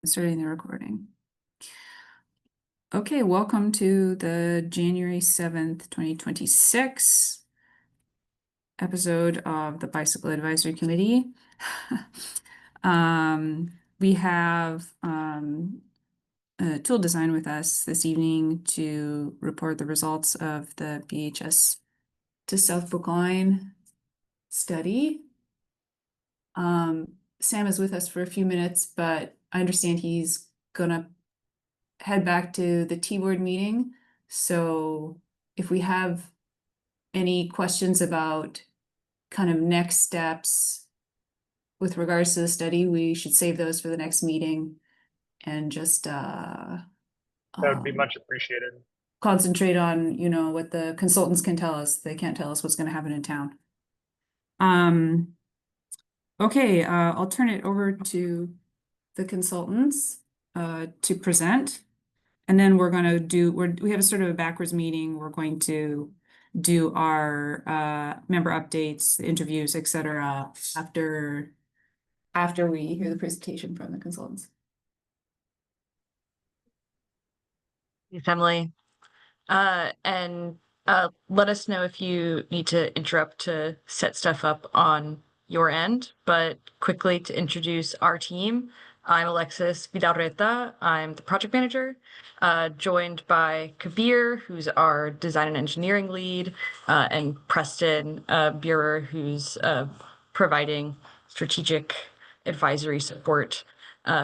Starting the recording. Okay, welcome to the January 7th, 2026 episode of the Bicycle Advisory Committee. We have Tool Design with us this evening to report the results of the BHS to South Brookline study. Sam is with us for a few minutes, but I understand he's gonna head back to the T-Board meeting. So if we have any questions about kind of next steps with regards to the study, we should save those for the next meeting and just That would be much appreciated. concentrate on, what the consultants can tell us. They can't tell us what's going to happen in town. Okay, I'll turn it over to the consultants to present. And then we're going to we have a sort of a backwards meeting. We're going to do our member updates, interviews, etc. after we hear the presentation from the consultants. Thanks, Emily. And let us know if you need to interrupt to set stuff up on your end. But quickly to introduce our team, I'm Alexis Vidal-Reta. I'm the project manager, joined by Kabir, who's our design and engineering lead, and Preston Burer, who's providing strategic advisory support.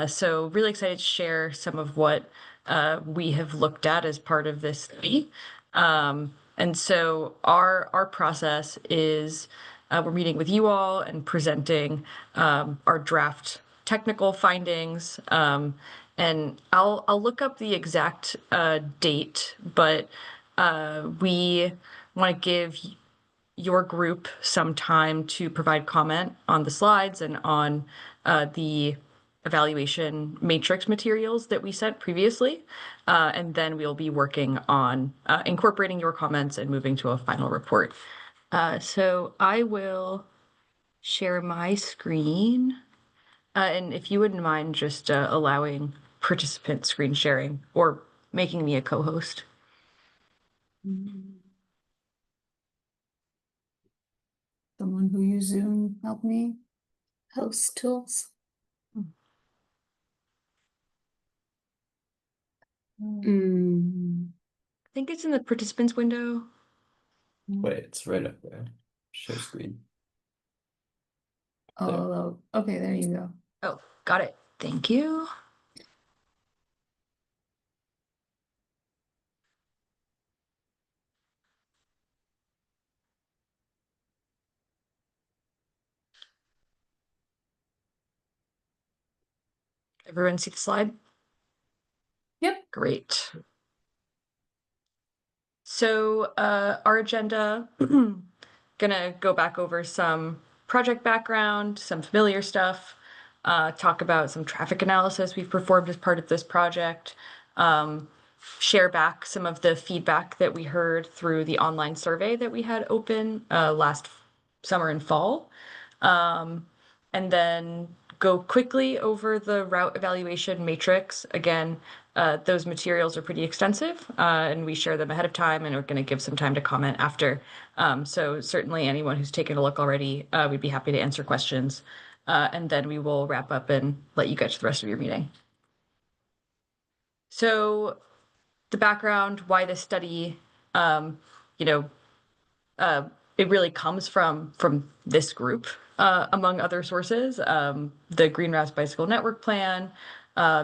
So really excited to share some of what we have looked at as part of this study. And so our process is we're meeting with you all and presenting our draft technical findings. And I'll look up the exact date, but we want to give your group some time to provide comment on the slides and on the evaluation matrix materials that we sent previously. And then we'll be working on incorporating your comments and moving to a final report. So I will share my screen. And if you wouldn't mind just allowing participant screen sharing or making me a co-host. Someone who use Zoom help me host tools. I think it's in the participants window. Wait, it's right up there. Share screen. Oh, okay, there you go. Oh, got it. Thank you. Everyone see the slide? Yep. Great. So our agenda, gonna go back over some project background, some familiar stuff, talk about some traffic analysis we've performed as part of this project, share back some of the feedback that we heard through the online survey that we had open last summer and fall, and then go quickly over the route evaluation matrix. Again, those materials are pretty extensive, and we share them ahead of time, and we're going to give some time to comment after. So certainly anyone who's taken a look already, we'd be happy to answer questions. And then we will wrap up and let you get to the rest of your meeting. So the background, why this study, it really comes from this group, among other sources. The Green Routes Bicycle Network Plan,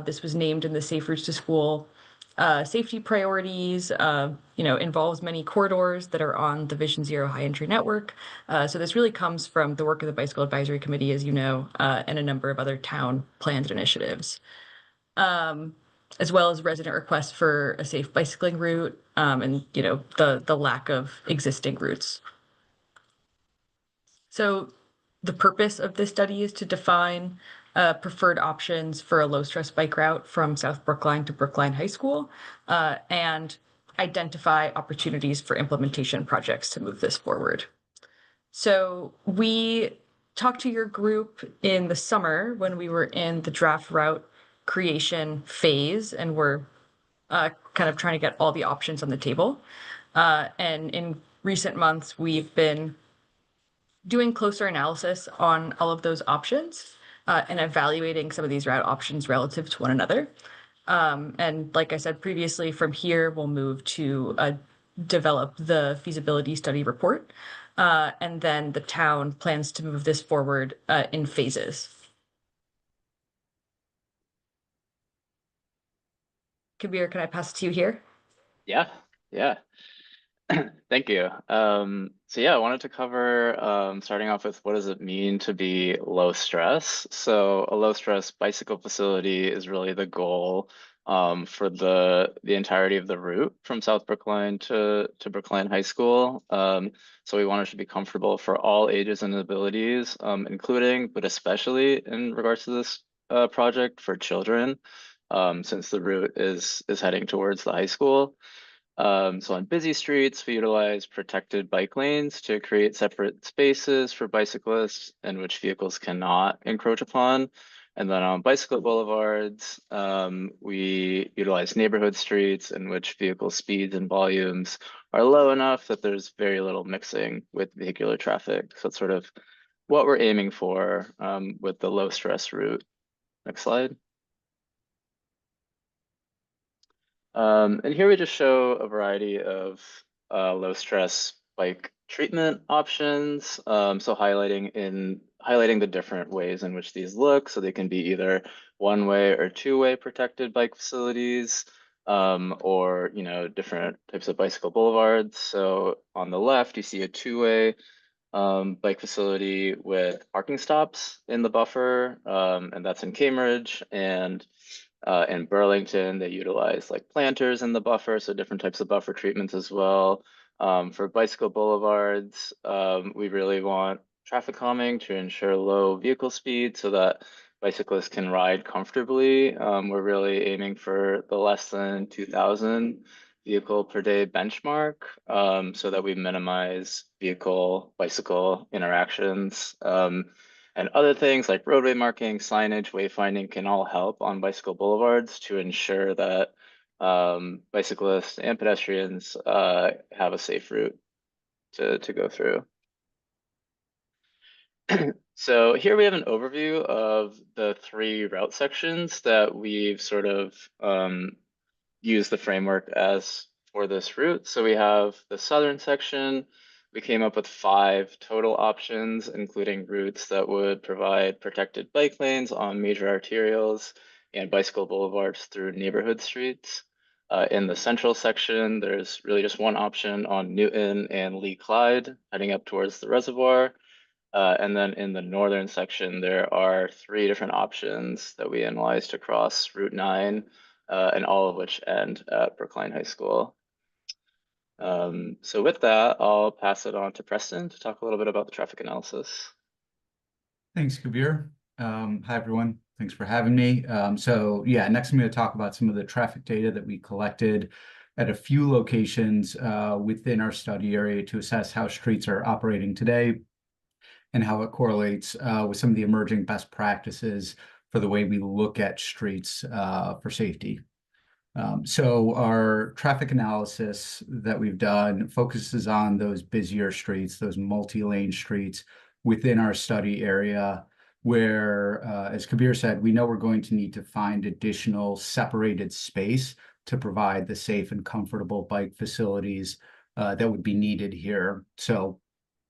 this was named in the Safe Routes to School safety priorities, involves many corridors that are on the Vision Zero High Entry Network. So this really comes from the work of the Bicycle Advisory Committee, as you know, and a number of other town planned initiatives. As well as resident requests for a safe bicycling route, and the lack of existing routes. So the purpose of this study is to define preferred options for a low-stress bike route from South Brookline to Brookline High School, and identify opportunities for implementation projects to move this forward. So we talked to your group in the summer when we were in the draft route creation phase, and we're kind of trying to get all the options on the table. And in recent months, we've been doing closer analysis on all of those options and evaluating some of these route options relative to one another. And like I said previously, from here, we'll move to develop the feasibility study report. And then the town plans to move this forward in phases. Kabir, can I pass it to you here? Yeah. Thank you. So yeah, I wanted to cover starting off with what does it mean to be low stress. So a low stress bicycle facility is really the goal for the entirety of the route from South Brookline to Brookline High School. So we want it to be comfortable for all ages and abilities, including but especially in regards to this project for children, since the route is heading towards the high school. So on busy streets, we utilize protected bike lanes to create separate spaces for bicyclists in which vehicles cannot encroach upon. And then on bicycle boulevards, we utilize neighborhood streets in which vehicle speeds and volumes are low enough that there's very little mixing with vehicular traffic. So it's sort of what we're aiming for with the low stress route. Next slide. And here we just show a variety of low stress bike treatment options. So highlighting the different ways in which these look. So they can be either one-way or two-way protected bike facilities, or different types of bicycle boulevards. So on the left, you see a two-way bike facility with parking stops in the buffer, and that's in Cambridge. And in Burlington, they utilize like planters in the buffer, so different types of buffer treatments as well. For bicycle boulevards, we really want traffic calming to ensure low vehicle speed so that bicyclists can ride comfortably. We're really aiming for the less than 2,000 vehicle per day benchmark, so that we minimize vehicle-bicycle interactions. And other things like roadway marking, signage, wayfinding can all help on bicycle boulevards to ensure that bicyclists and pedestrians have a safe route to go through. So here we have an overview of the 3 route sections that we've sort of used the framework as for this route. So we have the southern section. We came up with 5 total options, including routes that would provide protected bike lanes on major arterials and bicycle boulevards through neighborhood streets. In the central section, there's really just one option on Newton and Lee Clyde heading up towards the reservoir. And then in the northern section, there are 3 different options that we analyzed across Route 9, and all of which end at Brookline High School. So with that, I'll pass it on to Preston to talk a little bit about the traffic analysis. Thanks, Kabir. Hi, everyone. Thanks for having me. So yeah, next I'm going to talk about some of the traffic data that we collected at a few locations within our study area to assess how streets are operating today and how it correlates with some of the emerging best practices for the way we look at streets for safety. So our traffic analysis that we've done focuses on those busier streets, those multi-lane streets within our study area where, as Kabir said, we know we're going to need to find additional separated space to provide the safe and comfortable bike facilities that would be needed here. So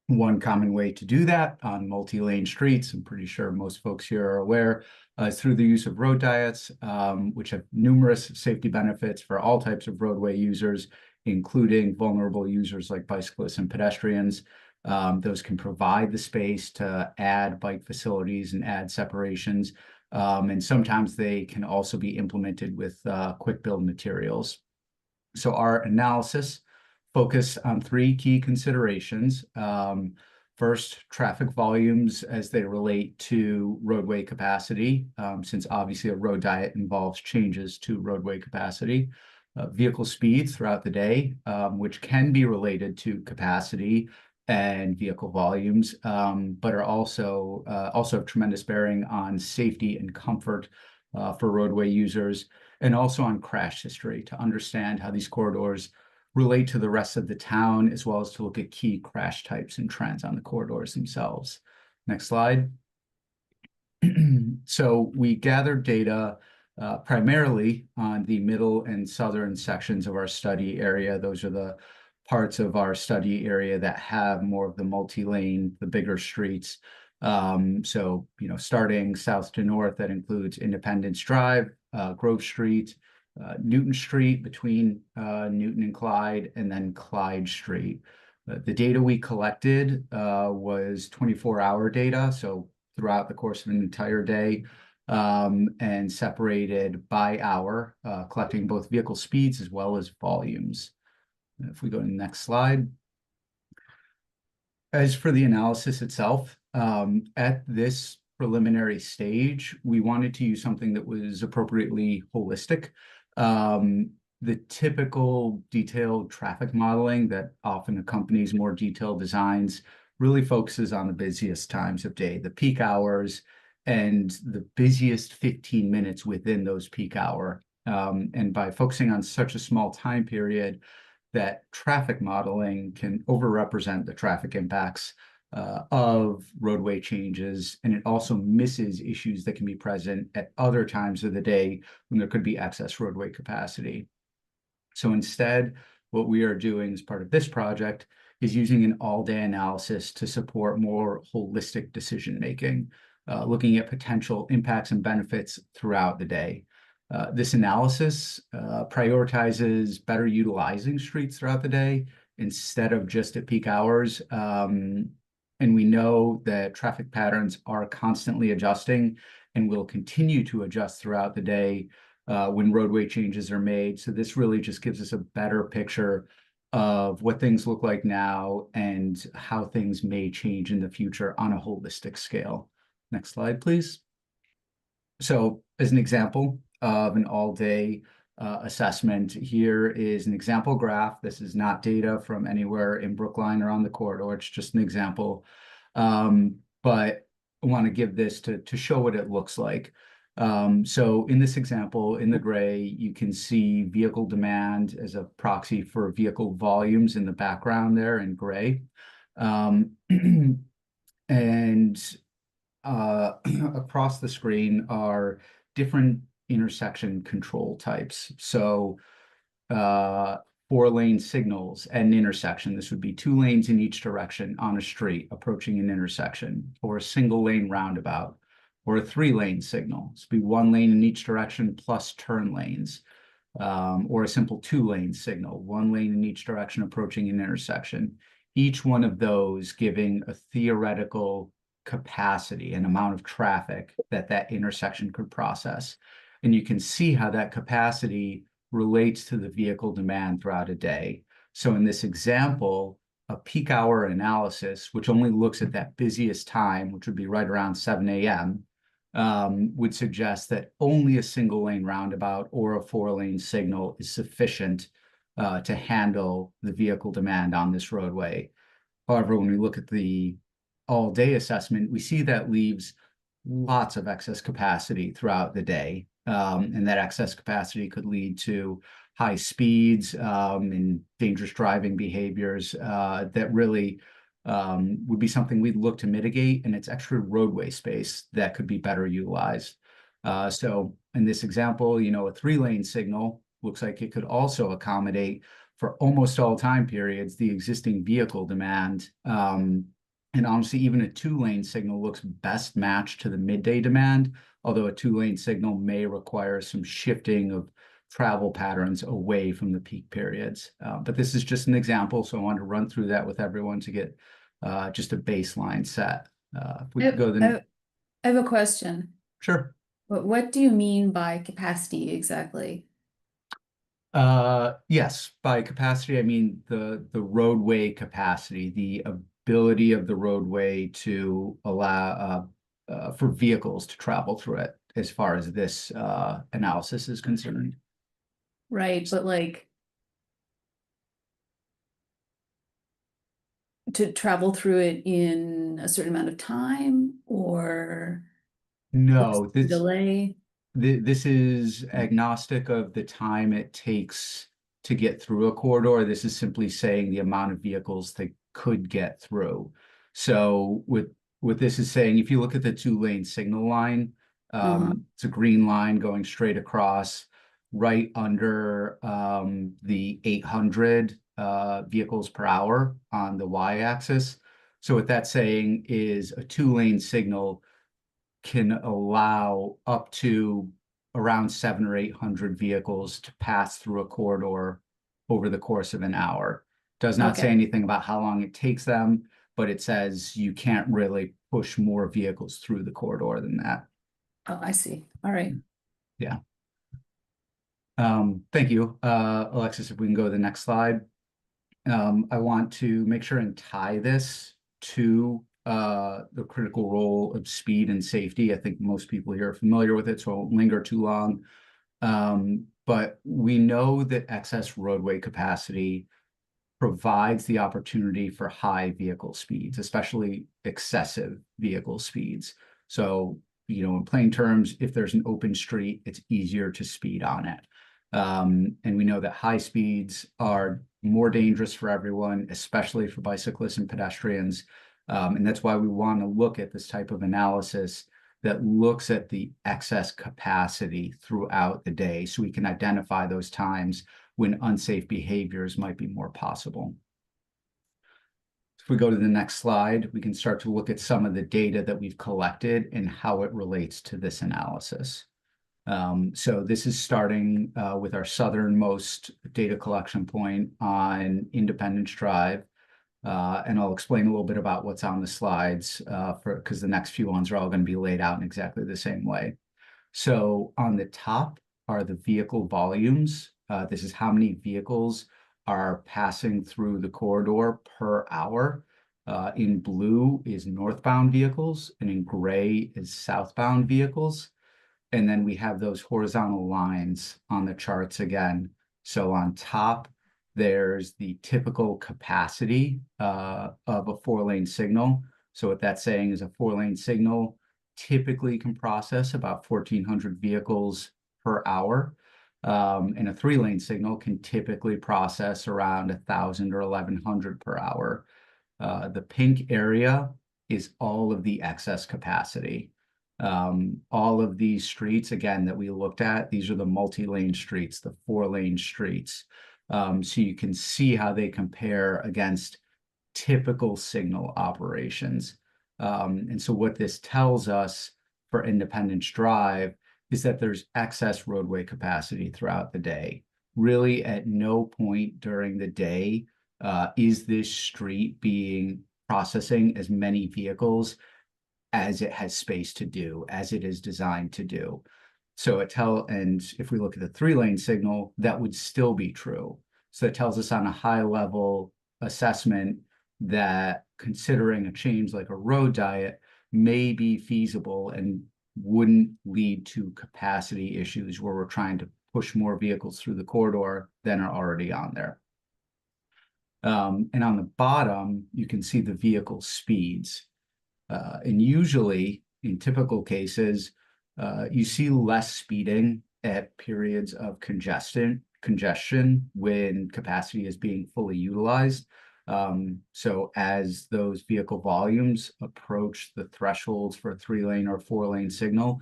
one common way to do that on multi-lane streets, I'm pretty sure most folks here are aware, is through the use of road diets, which have numerous safety benefits for all types of roadway users, including vulnerable users like bicyclists and pedestrians. Those can provide the space to add bike facilities and add separations, and sometimes they can also be implemented with quick build materials. So our analysis focus on 3 key considerations. First, traffic volumes as they relate to roadway capacity, since obviously a road diet involves changes to roadway capacity. Vehicle speeds throughout the day, which can be related to capacity and vehicle volumes, but are also have tremendous bearing on safety and comfort for roadway users, and also on crash history to understand how these corridors relate to the rest of the town, as well as to look at key crash types and trends on the corridors themselves. Next slide. So we gathered data primarily on the middle and southern sections of our study area. Those are the parts of our study area that have more of the multi-lane, the bigger streets. So, starting south to north, that includes Independence Drive, Grove Street, Newton Street between Newton and Clyde, and then Clyde Street. The data we collected was 24-hour data, so throughout the course of an entire day, and separated by hour, collecting both vehicle speeds as well as volumes. If we go to the next slide. As for the analysis itself, at this preliminary stage, we wanted to use something that was appropriately holistic. The typical detailed traffic modeling that often accompanies more detailed designs really focuses on the busiest times of day, the peak hours, and the busiest 15 minutes within those peak hour. And by focusing on such a small time period, that traffic modeling can overrepresent the traffic impacts of roadway changes, and it also misses issues that can be present at other times of the day when there could be excess roadway capacity. So instead, what we are doing as part of this project is using an all-day analysis to support more holistic decision-making, looking at potential impacts and benefits throughout the day. This analysis prioritizes better utilizing streets throughout the day instead of just at peak hours. And we know that traffic patterns are constantly adjusting and will continue to adjust throughout the day when roadway changes are made. So this really just gives us a better picture of what things look like now and how things may change in the future on a holistic scale. Next slide, please. So as an example of an all-day assessment, here is an example graph. This is not data from anywhere in Brookline or on the corridor. It's just an example. But I want to give this to show what it looks like. So in this example, in the gray, you can see vehicle demand as a proxy for vehicle volumes in the background there in gray. And across the screen are different intersection control types. So 4-lane signals at an intersection. This would be 2 lanes in each direction on a street approaching an intersection, or a single lane roundabout, or a 3-lane signal. This would be 1 lane in each direction plus turn lanes, or a simple 2-lane signal, 1 lane in each direction approaching an intersection. Each one of those giving a theoretical capacity and amount of traffic that intersection could process. And you can see how that capacity relates to the vehicle demand throughout a day. So in this example, a peak hour analysis, which only looks at that busiest time, which would be right around 7 a.m., would suggest that only a single lane roundabout or a 4-lane signal is sufficient to handle the vehicle demand on this roadway. However, when we look at the all-day assessment, we see that leaves lots of excess capacity throughout the day. And that excess capacity could lead to high speeds and dangerous driving behaviors that really would be something we'd look to mitigate, and it's extra roadway space that could be better utilized. So in this example, a 3-lane signal looks like it could also accommodate for almost all time periods the existing vehicle demand. And honestly, even a 2-lane signal looks best matched to the midday demand, although a 2-lane signal may require some shifting of travel patterns away from the peak periods. But this is just an example, so I wanted to run through that with everyone to get just a baseline set. If we could go then. I have a question. Sure. What do you mean by capacity exactly? Yes, by capacity, I mean the roadway capacity, the ability of the roadway to allow for vehicles to travel through it, as far as this analysis is concerned. Right, but like to travel through it in a certain amount of time, or No, delay? this is agnostic of the time it takes to get through a corridor. This is simply saying the amount of vehicles that could get through. So what this is saying, if you look at the 2-lane signal line, it's a green line going straight across right under the 800 vehicles per hour on the y-axis. So what that's saying is a 2-lane signal can allow up to around 700 or 800 vehicles to pass through a corridor over the course of an hour. Does not say Okay. anything about how long it takes them, but it says you can't really push more vehicles through the corridor than that. Oh, I see. All right. Thank you. Alexis, if we can go to the next slide. I want to make sure and tie this to the critical role of speed and safety. I think most people here are familiar with it, so I won't linger too long. But we know that excess roadway capacity provides the opportunity for high vehicle speeds, especially excessive vehicle speeds. So, in plain terms, if there's an open street, it's easier to speed on it. And we know that high speeds are more dangerous for everyone, especially for bicyclists and pedestrians. And that's why we want to look at this type of analysis that looks at the excess capacity throughout the day, so we can identify those times when unsafe behaviors might be more possible. If we go to the next slide, we can start to look at some of the data that we've collected and how it relates to this analysis. So this is starting with our southernmost data collection point on Independence Drive. And I'll explain a little bit about what's on the slides because the next few ones are all going to be laid out in exactly the same way. So on the top are the vehicle volumes. This is how many vehicles are passing through the corridor per hour. In blue is northbound vehicles, and in gray is southbound vehicles. And then we have those horizontal lines on the charts again. So on top, there's the typical capacity of a 4-lane signal. So what that's saying is a 4-lane signal typically can process about 1,400 vehicles per hour. And a 3-lane signal can typically process around 1,000 or 1,100 per hour. The pink area is all of the excess capacity. All of these streets, again, that we looked at, these are the multi-lane streets, the 4-lane streets. So you can see how they compare against typical signal operations. And so what this tells us for Independence Drive is that there's excess roadway capacity throughout the day. Really, at no point during the day is this street processing as many vehicles as it has space to do, as it is designed to do. So and if we look at the 3-lane signal, that would still be true. So it tells us on a high level assessment that considering a change like a road diet may be feasible and wouldn't lead to capacity issues where we're trying to push more vehicles through the corridor than are already on there. And on the bottom, you can see the vehicle speeds. And usually, in typical cases, you see less speeding at periods of congestion when capacity is being fully utilized. So as those vehicle volumes approach the thresholds for a 3-lane or 4-lane signal,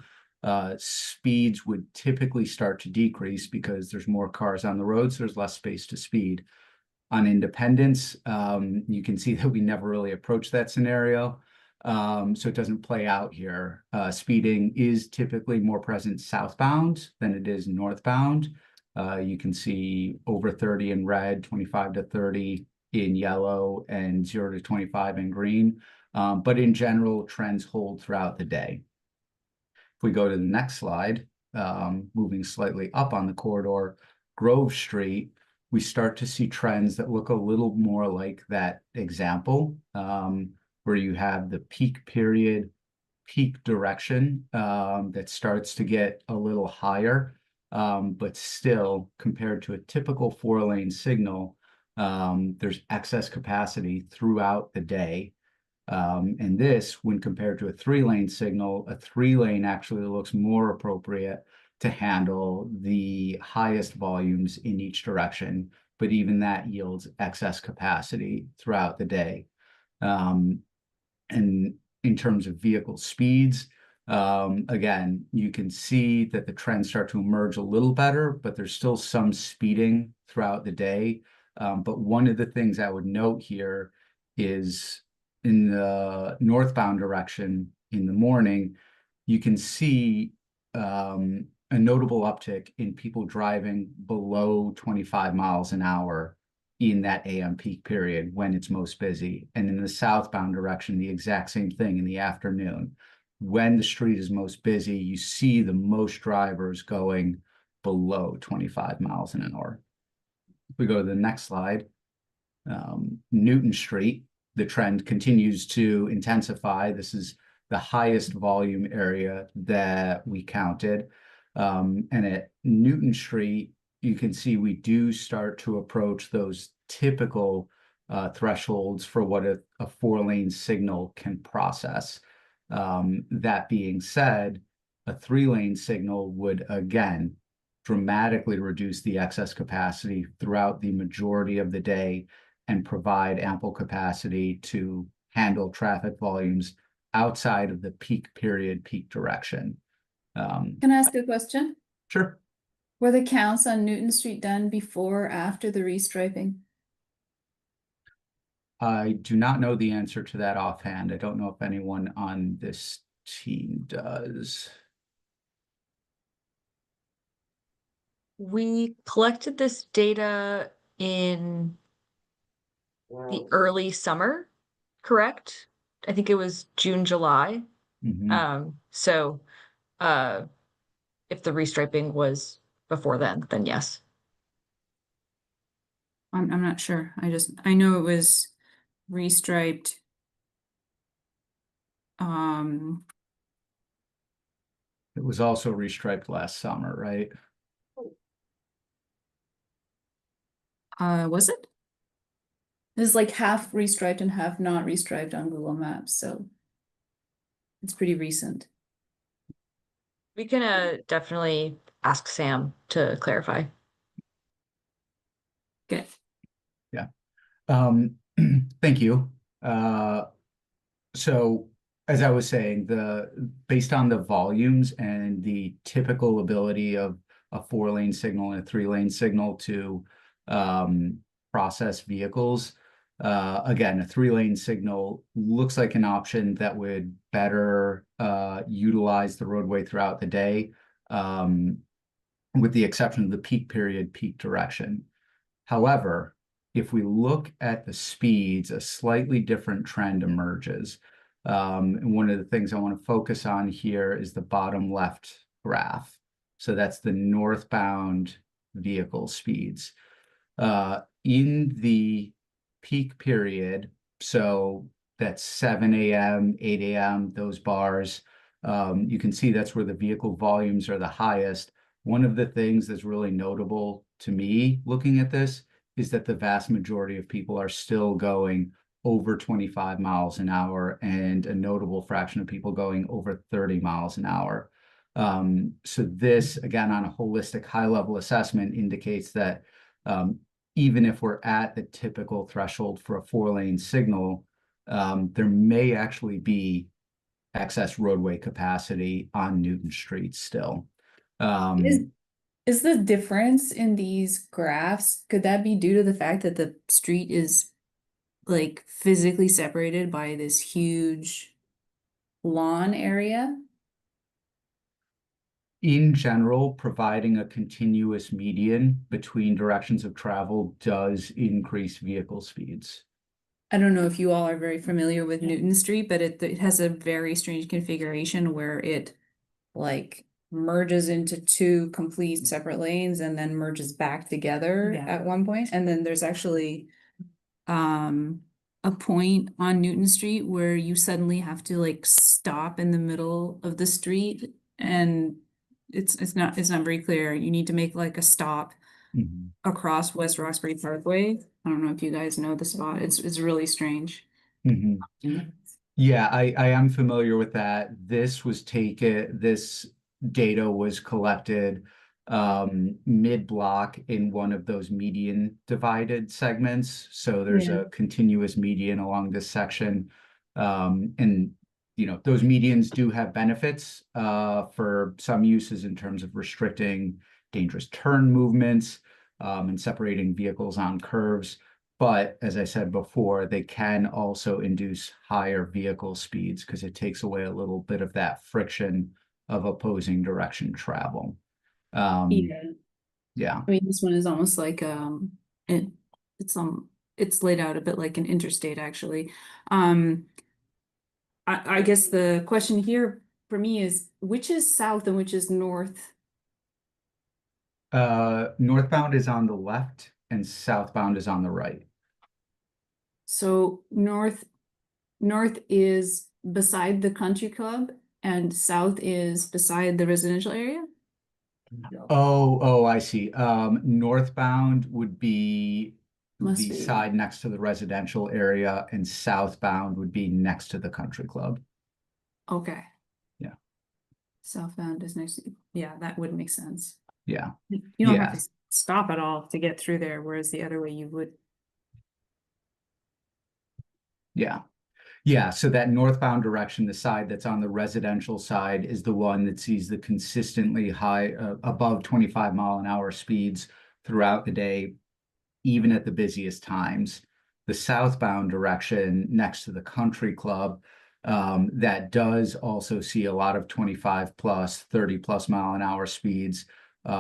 speeds would typically start to decrease because there's more cars on the road, so there's less space to speed. On Independence, you can see that we never really approach that scenario. So it doesn't play out here. Speeding is typically more present southbound than it is northbound. You can see over 30 in red, 25 to 30 in yellow, and 0 to 25 in green. But in general, trends hold throughout the day. If we go to the next slide, moving slightly up on the corridor, Grove Street, we start to see trends that look a little more like that example, where you have the peak period, peak direction that starts to get a little higher, but still compared to a typical 4-lane signal, there's excess capacity throughout the day. And this, when compared to a 3-lane signal, a 3-lane actually looks more appropriate to handle the highest volumes in each direction, but even that yields excess capacity throughout the day. And in terms of vehicle speeds, again, you can see that the trends start to emerge a little better, but there's still some speeding throughout the day. But one of the things I would note here is in the northbound direction in the morning, you can see a notable uptick in people driving below 25 miles an hour in that AM peak period when it's most busy. And in the southbound direction, the exact same thing in the afternoon. When the street is most busy, you see the most drivers going below 25 miles an hour. If we go to the next slide, Newton Street, the trend continues to intensify. This is the highest volume area that we counted. And at Newton Street, you can see we do start to approach those typical thresholds for what a 4-lane signal can process. That being said, a 3-lane signal would again dramatically reduce the excess capacity throughout the majority of the day and provide ample capacity to handle traffic volumes outside of the peak period, peak direction. Can I ask a question? Sure. Were the counts on Newton Street done before or after the restriping? I do not know the answer to that offhand. I don't know if anyone on this team does. We collected this data in the early summer, correct? I think it was June, July. Mhm. So if the restriping was before then yes. I'm not sure. I know it was restriped. It was also restriped last summer, right? Was it? It was like half restriped and half not restriped on Google Maps, so it's pretty recent. We can definitely ask Sam to clarify. Good. Yeah. Thank you. So as I was saying, based on the volumes and the typical ability of a 4-lane signal and a 3-lane signal to process vehicles, again, a 3-lane signal looks like an option that would better utilize the roadway throughout the day, with the exception of the peak period, peak direction. However, if we look at the speeds, a slightly different trend emerges. And one of the things I want to focus on here is the bottom left graph. So that's the northbound vehicle speeds. In the peak period, so that's 7 a.m., 8 a.m., those bars, you can see that's where the vehicle volumes are the highest. One of the things that's really notable to me looking at this is that the vast majority of people are still going over 25 miles an hour and a notable fraction of people going over 30 miles an hour. So this, again, on a holistic high-level assessment indicates that even if we're at the typical threshold for a 4-lane signal, there may actually be excess roadway capacity on Newton Street still. Is the difference in these graphs, could that be due to the fact that the street is like physically separated by this huge lawn area? In general, providing a continuous median between directions of travel does increase vehicle speeds. I don't know if you all are very familiar with Newton Street, but it has a very strange configuration where it like merges into 2 complete separate lanes and then merges back together at one point. And then there's actually a point on Newton Street where you suddenly have to like stop in the middle of the street, and it's not very clear. You need to make like a stop across West Roxbury Parkway. I don't know if you guys know the spot. It's really strange. Yeah, I am familiar with that. This data was collected mid-block in one of those median divided segments. So there's Yeah. a continuous median along this section. And you know, those medians do have benefits for some uses in terms of restricting dangerous turn movements and separating vehicles on curves. But as I said before, they can also induce higher vehicle speeds because it takes away a little bit of that friction of opposing direction travel. Yeah. Yeah, I mean, this one is almost like it, it's laid out a bit like an interstate actually. I guess the question here for me is which is south and which is north? northbound is on the left and southbound is on the right. So north is beside the country club and south is beside the residential area? Oh, I see. Northbound would be Must the be. side next to the residential area, and southbound would be next to the country club. Okay. Yeah. Southbound is next to, yeah, that would make sense. Yeah, You don't have Yeah. to stop at all to get through there, whereas the other way you would. yeah. Yeah, so that northbound direction, the side that's on the residential side is the one that sees the consistently high, above 25-mile-an-hour speeds throughout the day, even at the busiest times. The southbound direction next to the country club, that does also see a lot of 25 plus, 30 plus mile-an-hour speeds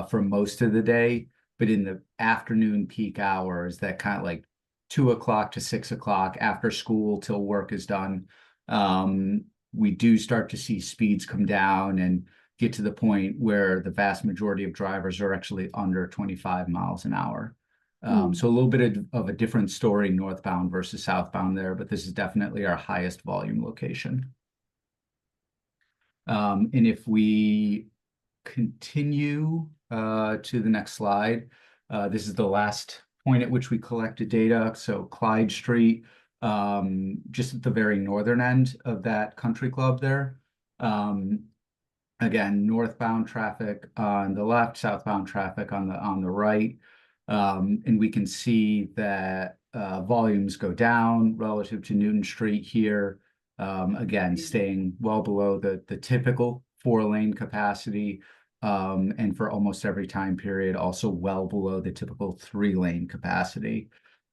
for most of the day. But in the afternoon peak hours, that kind of like 2 o'clock to 6 o'clock after school till work is done, we do start to see speeds come down and get to the point where the vast majority of drivers are actually under 25 miles an hour. So a little bit of a different story northbound versus southbound there, but this is definitely our highest volume location. And if we continue to the next slide, this is the last point at which we collected data. So Clyde Street, just at the very northern end of that country club there. Again, northbound traffic on the left, southbound traffic on the right. And we can see that volumes go down relative to Newton Street here. Again, staying well below the typical 4-lane capacity. And for almost every time period, also well below the typical 3-lane capacity.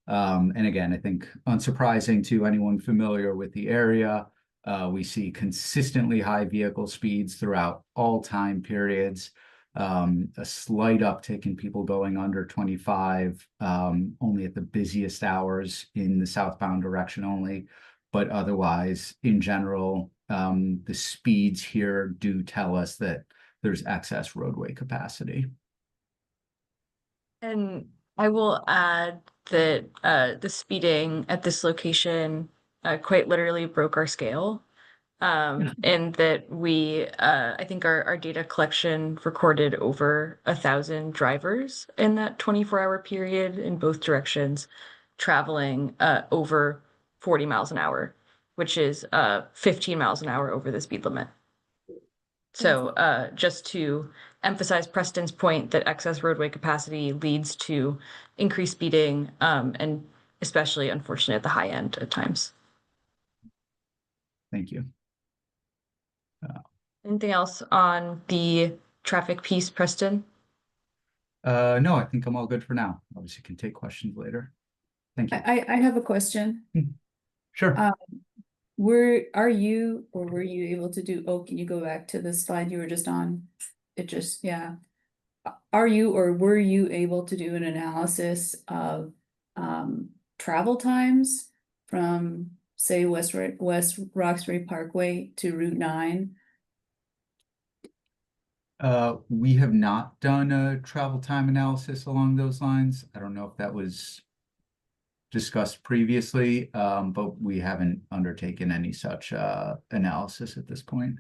And again, I think unsurprising to anyone familiar with the area, we see consistently high vehicle speeds throughout all time periods. A slight uptick in people going under 25, only at the busiest hours in the southbound direction only. But otherwise, in general, the speeds here do tell us that there's excess roadway capacity. And I will add that the speeding at this location quite literally broke our scale. And that we, I think our data collection recorded over 1,000 drivers in that 24-hour period in both directions, traveling over 40 miles an hour, which is 15 miles an hour over the speed limit. So just to emphasize Preston's point that excess roadway capacity leads to increased speeding, and especially unfortunately at the high end at times. Thank you. Anything else on the traffic piece, Preston? No, I think I'm all good for now. Obviously, can take questions later. Thank you. I have a question. Sure. Were you able to do, oh, can you go back to the slide you were just on? It just, yeah. Are you or were you able to do an analysis of travel times from, say, West Roxbury Parkway to Route 9? We have not done a travel time analysis along those lines. I don't know if that was discussed previously, but we haven't undertaken any such analysis at this point.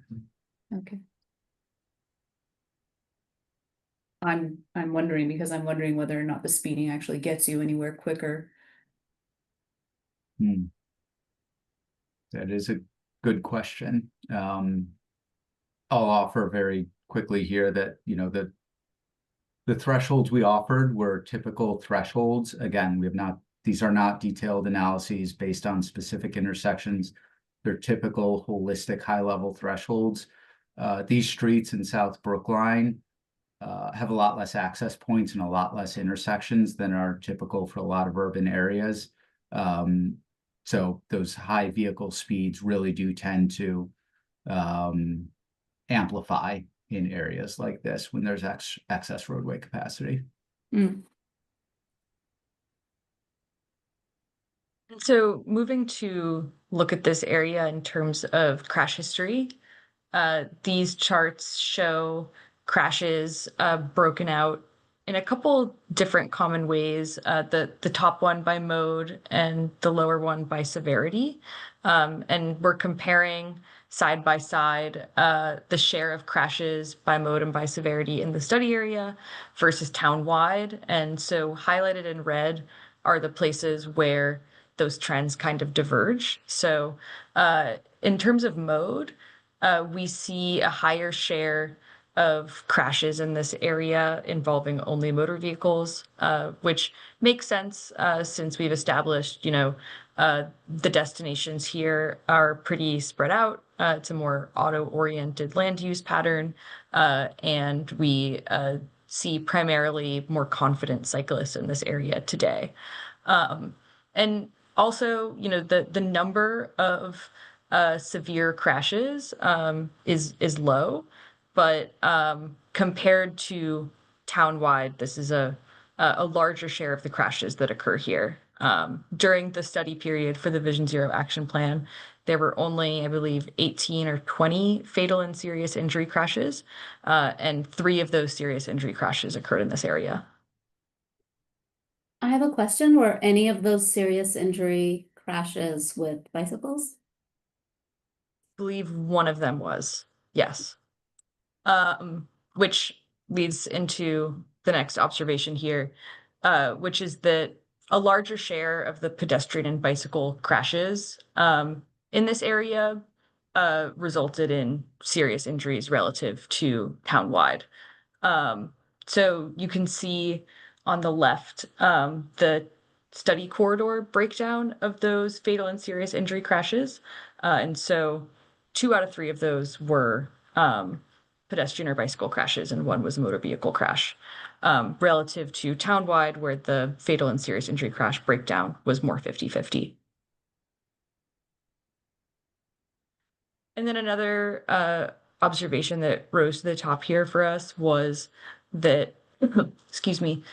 Okay. I'm wondering because I'm wondering whether or not the speeding actually gets you anywhere quicker. That is a good question. I'll offer very quickly here that, the thresholds we offered were typical thresholds. Again, these are not detailed analyses based on specific intersections. They're typical holistic high-level thresholds. These streets in South Brookline have a lot less access points and a lot less intersections than are typical for a lot of urban areas. So those high vehicle speeds really do tend to amplify in areas like this when there's excess roadway capacity. Mm. And so moving to look at this area in terms of crash history, these charts show crashes broken out in a couple different common ways, the top one by mode and the lower one by severity. And we're comparing side by side the share of crashes by mode and by severity in the study area versus town-wide. And so highlighted in red are the places where those trends kind of diverge. So in terms of mode, we see a higher share of crashes in this area involving only motor vehicles, which makes sense since we've established, the destinations here are pretty spread out. It's a more auto-oriented land use pattern, and we see primarily more confident cyclists in this area today. And also, the number of severe crashes is low, but compared to town-wide, this is a larger share of the crashes that occur here. During the study period for the Vision Zero action plan, there were only, I believe, 18 or 20 fatal and serious injury crashes, and 3 of those serious injury crashes occurred in this area. I have a question. Were any of those serious injury crashes with bicycles? Believe one of them was, yes. Which leads into the next observation here, which is that a larger share of the pedestrian and bicycle crashes in this area resulted in serious injuries relative to town-wide. So you can see on the left the study corridor breakdown of those fatal and serious injury crashes. And so 2 out of 3 of those were pedestrian or bicycle crashes, and 1 was a motor vehicle crash, relative to town-wide, where the fatal and serious injury crash breakdown was more 50-50. And then another observation that rose to the top here for us was that, excuse me,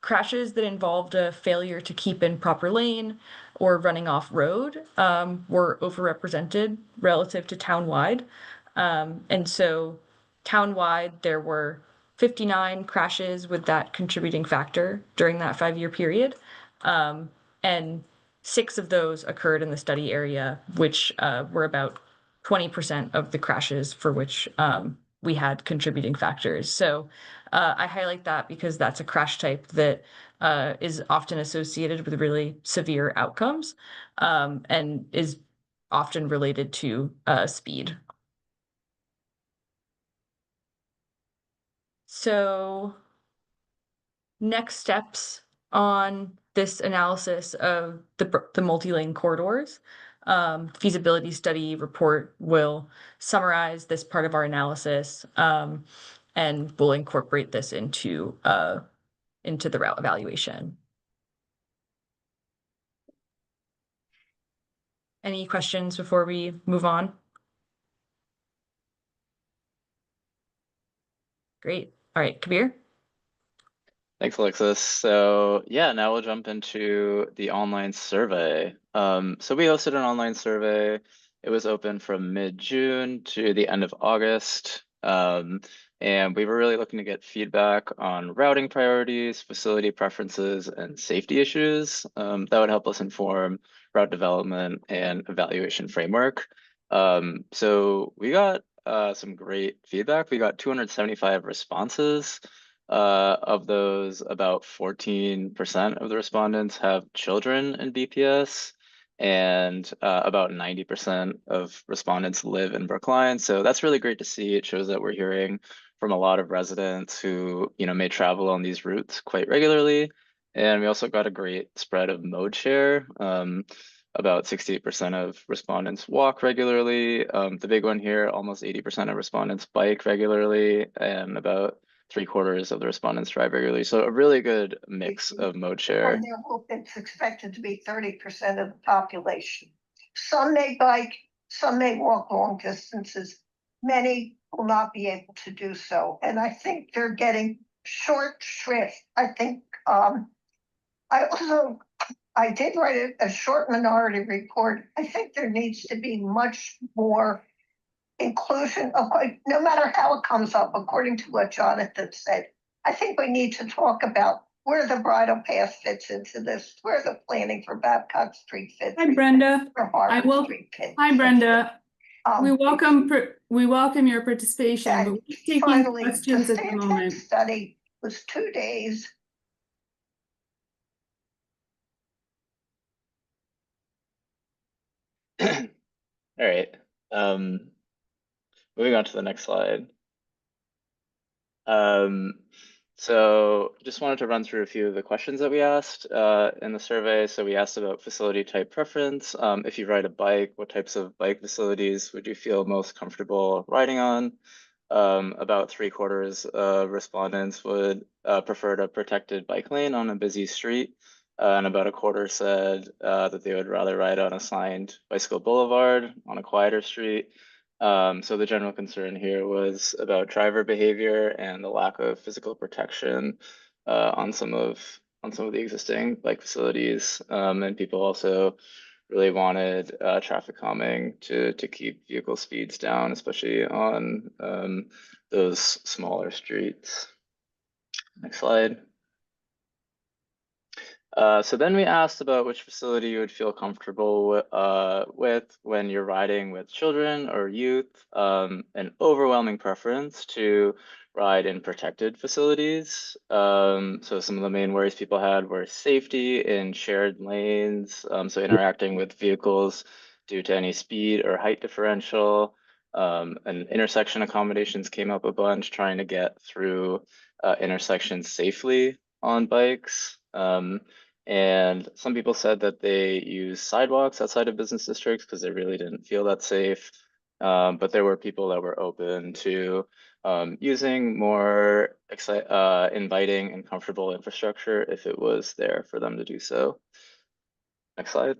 crashes that involved a failure to keep in proper lane or running off road were overrepresented relative to town-wide. And so town-wide, there were 59 crashes with that contributing factor during that 5-year period. And 6 of those occurred in the study area, which were about 20% of the crashes for which we had contributing factors. So I highlight that because that's a crash type that is often associated with really severe outcomes and is often related to speed. So next steps on this analysis of the multi-lane corridors, feasibility study report will summarize this part of our analysis, and we'll incorporate this into the route evaluation. Any questions before we move on? Great. All right, Kabir? Thanks, Alexis. So yeah, now we'll jump into the online survey. So we hosted an online survey. It was open from mid-June to the end of August. And we were really looking to get feedback on routing priorities, facility preferences, and safety issues that would help us inform route development and evaluation framework. So we got some great feedback. We got 275 responses. Of those, about 14% of the respondents have children in BPS. and about 90% of respondents live in Brookline. So that's really great to see. It shows that we're hearing from a lot of residents who, may travel on these routes quite regularly. And we also got a great spread of mode share. About 68% of respondents walk regularly. The big one here, almost 80% of respondents bike regularly, and about 3/4 of the respondents drive regularly. So a really good mix of mode share. On their hope, it's expected to be 30% of the population. Some may bike, some may walk long distances. Many will not be able to do so. And I think they're getting short shrift. I think, I did write a short minority report. I think there needs to be much more inclusion of, no matter how it comes up, according to what Jonathan said. I think we need to talk about where the bridle path fits into this, where the planning for Babcock Street fits. Hi, Brenda. where I Harvard will. Street fits. Hi, Brenda. We Um, welcome your participation, but and we're taking finally, questions at the Stantec moment. study was 2 days. All right. Moving on to the next slide. So just wanted to run through a few of the questions that we asked in the survey. So we asked about facility type preference. If you ride a bike, what types of bike facilities would you feel most comfortable riding on? About 3/4 of respondents would prefer a protected bike lane on a busy street. And about 1/4 said that they would rather ride on a signed bicycle boulevard on a quieter street. So the general concern here was about driver behavior and the lack of physical protection on some of the existing bike facilities. And people also really wanted traffic calming to keep vehicle speeds down, especially on those smaller streets. Next slide. So then we asked about which facility you would feel comfortable with when you're riding with children or youth. An overwhelming preference to ride in protected facilities. So some of the main worries people had were safety in shared lanes, so interacting with vehicles due to any speed or height differential. And intersection accommodations came up a bunch, trying to get through intersections safely on bikes. And some people said that they use sidewalks outside of business districts because they really didn't feel that safe. But there were people that were open to using more inviting and comfortable infrastructure if it was there for them to do so. Next slide.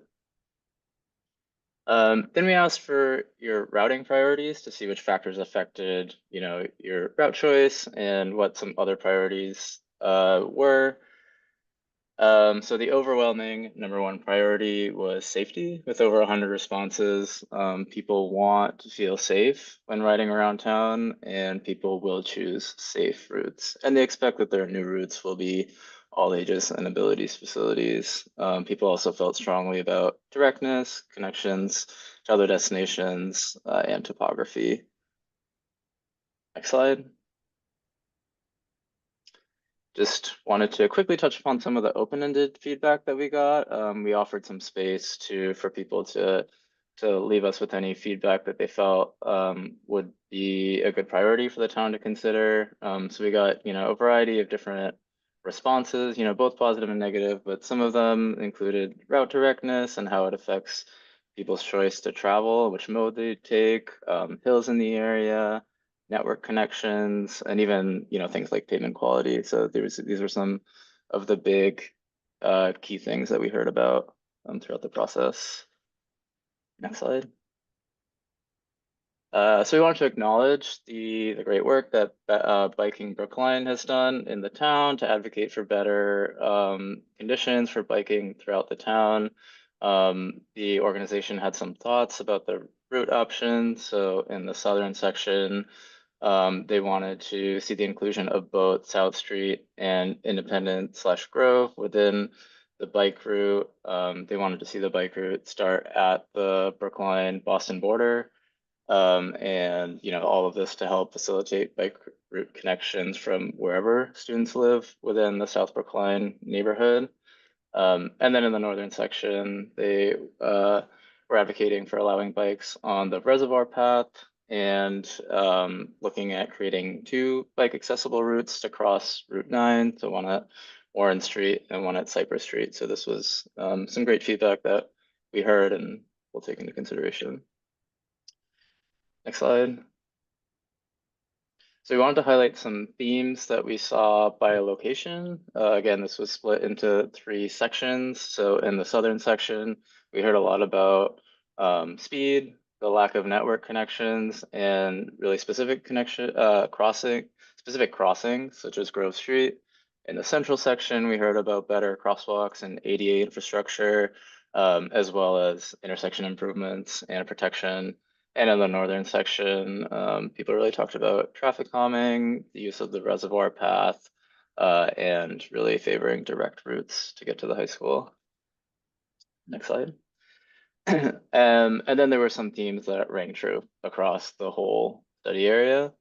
Then we asked for your routing priorities to see which factors affected, your route choice and what some other priorities were. So the overwhelming #1 priority was safety, with over 100 responses. People want to feel safe when riding around town, and people will choose safe routes. And they expect that their new routes will be all ages and abilities facilities. People also felt strongly about directness, connections to other destinations, and topography. Next slide. Just wanted to quickly touch upon some of the open-ended feedback that we got. We offered some space for people to leave us with any feedback that they felt would be a good priority for the town to consider. So we got a variety of different responses, both positive and negative, but some of them included route directness and how it affects people's choice to travel, which mode they take, hills in the area, network connections, and even things like pavement quality. So these were some of the big key things that we heard about throughout the process. Next slide. So we want to acknowledge the great work that Biking Brookline has done in the town to advocate for better conditions for biking throughout the town. The organization had some thoughts about the route options. So in the southern section, they wanted to see the inclusion of both South Street and Independent/Grove within the bike route. They wanted to see the bike route start at the Brookline-Boston border. And all of this to help facilitate bike route connections from wherever students live within the South Brookline neighborhood. And then in the northern section, they were advocating for allowing bikes on the reservoir path and looking at creating 2 bike accessible routes to cross Route 9, so one at Warren Street and one at Cypress Street. So this was some great feedback that we heard and we'll take into consideration. Next slide. So we wanted to highlight some themes that we saw by location. Again, this was split into 3 sections. So in the southern section, we heard a lot about speed, the lack of network connections, and really specific specific crossings, such as Grove Street. In the central section, we heard about better crosswalks and ADA infrastructure, as well as intersection improvements and protection. And in the northern section, people really talked about traffic calming, the use of the reservoir path, and really favoring direct routes to get to the high school. Next slide. And then there were some themes that rang true across the whole study area.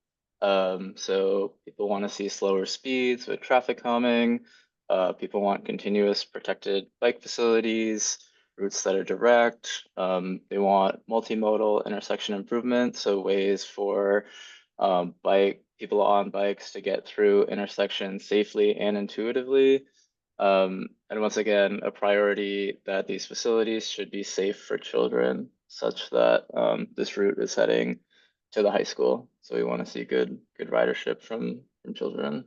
So people want to see slower speeds with traffic calming. People want continuous protected bike facilities, routes that are direct. They want multimodal intersection improvement, so ways for people on bikes to get through intersections safely and intuitively. And once again, a priority that these facilities should be safe for children, such that this route is heading to the high school. So we want to see good ridership from children.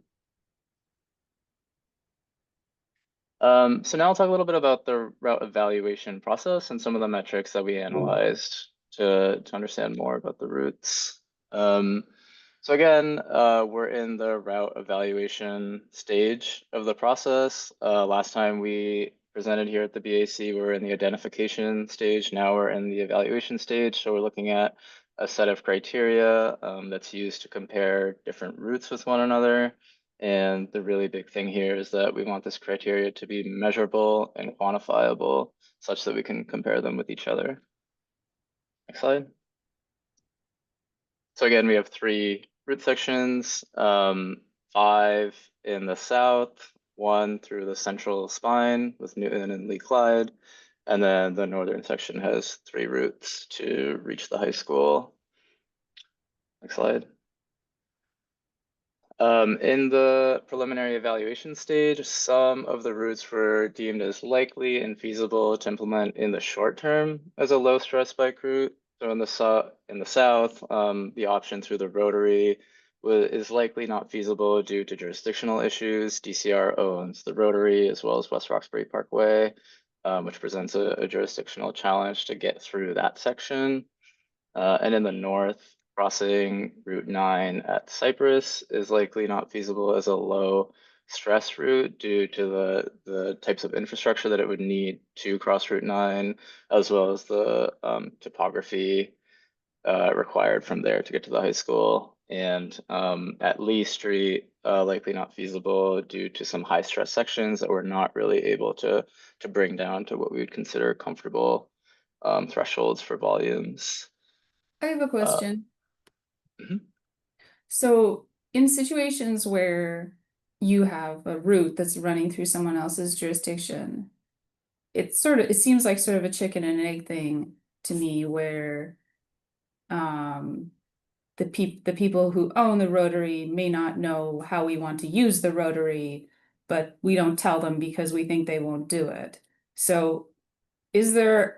So now I'll talk a little bit about the route evaluation process and some of the metrics that we analyzed to understand more about the routes. So again, we're in the route evaluation stage of the process. Last time we presented here at the BAC, we were in the identification stage. Now we're in the evaluation stage. So we're looking at a set of criteria that's used to compare different routes with one another. And the really big thing here is that we want this criteria to be measurable and quantifiable such that we can compare them with each other. Next slide. So again, we have 3 route sections, 5 in the south, 1 through the central spine with Newton and Lee Clyde. And then the northern section has 3 routes to reach the high school. Next slide. In the preliminary evaluation stage, some of the routes were deemed as likely and feasible to implement in the short term as a low stress bike route. So in the south, the option through the Rotary is likely not feasible due to jurisdictional issues. DCR owns the Rotary as well as West Roxbury Parkway, which presents a jurisdictional challenge to get through that section. And in the north, crossing Route 9 at Cypress is likely not feasible as a low stress route due to the types of infrastructure that it would need to cross Route 9, as well as the topography required from there to get to the high school. And at Lee Street, likely not feasible due to some high stress sections that we're not really able to bring down to what we would consider comfortable thresholds for volumes. I have a question. Mhm. So in situations where you have a route that's running through someone else's jurisdiction, it seems like sort of a chicken and egg thing to me where the people who own the Rotary may not know how we want to use the Rotary, but we don't tell them because we think they won't do it. So is there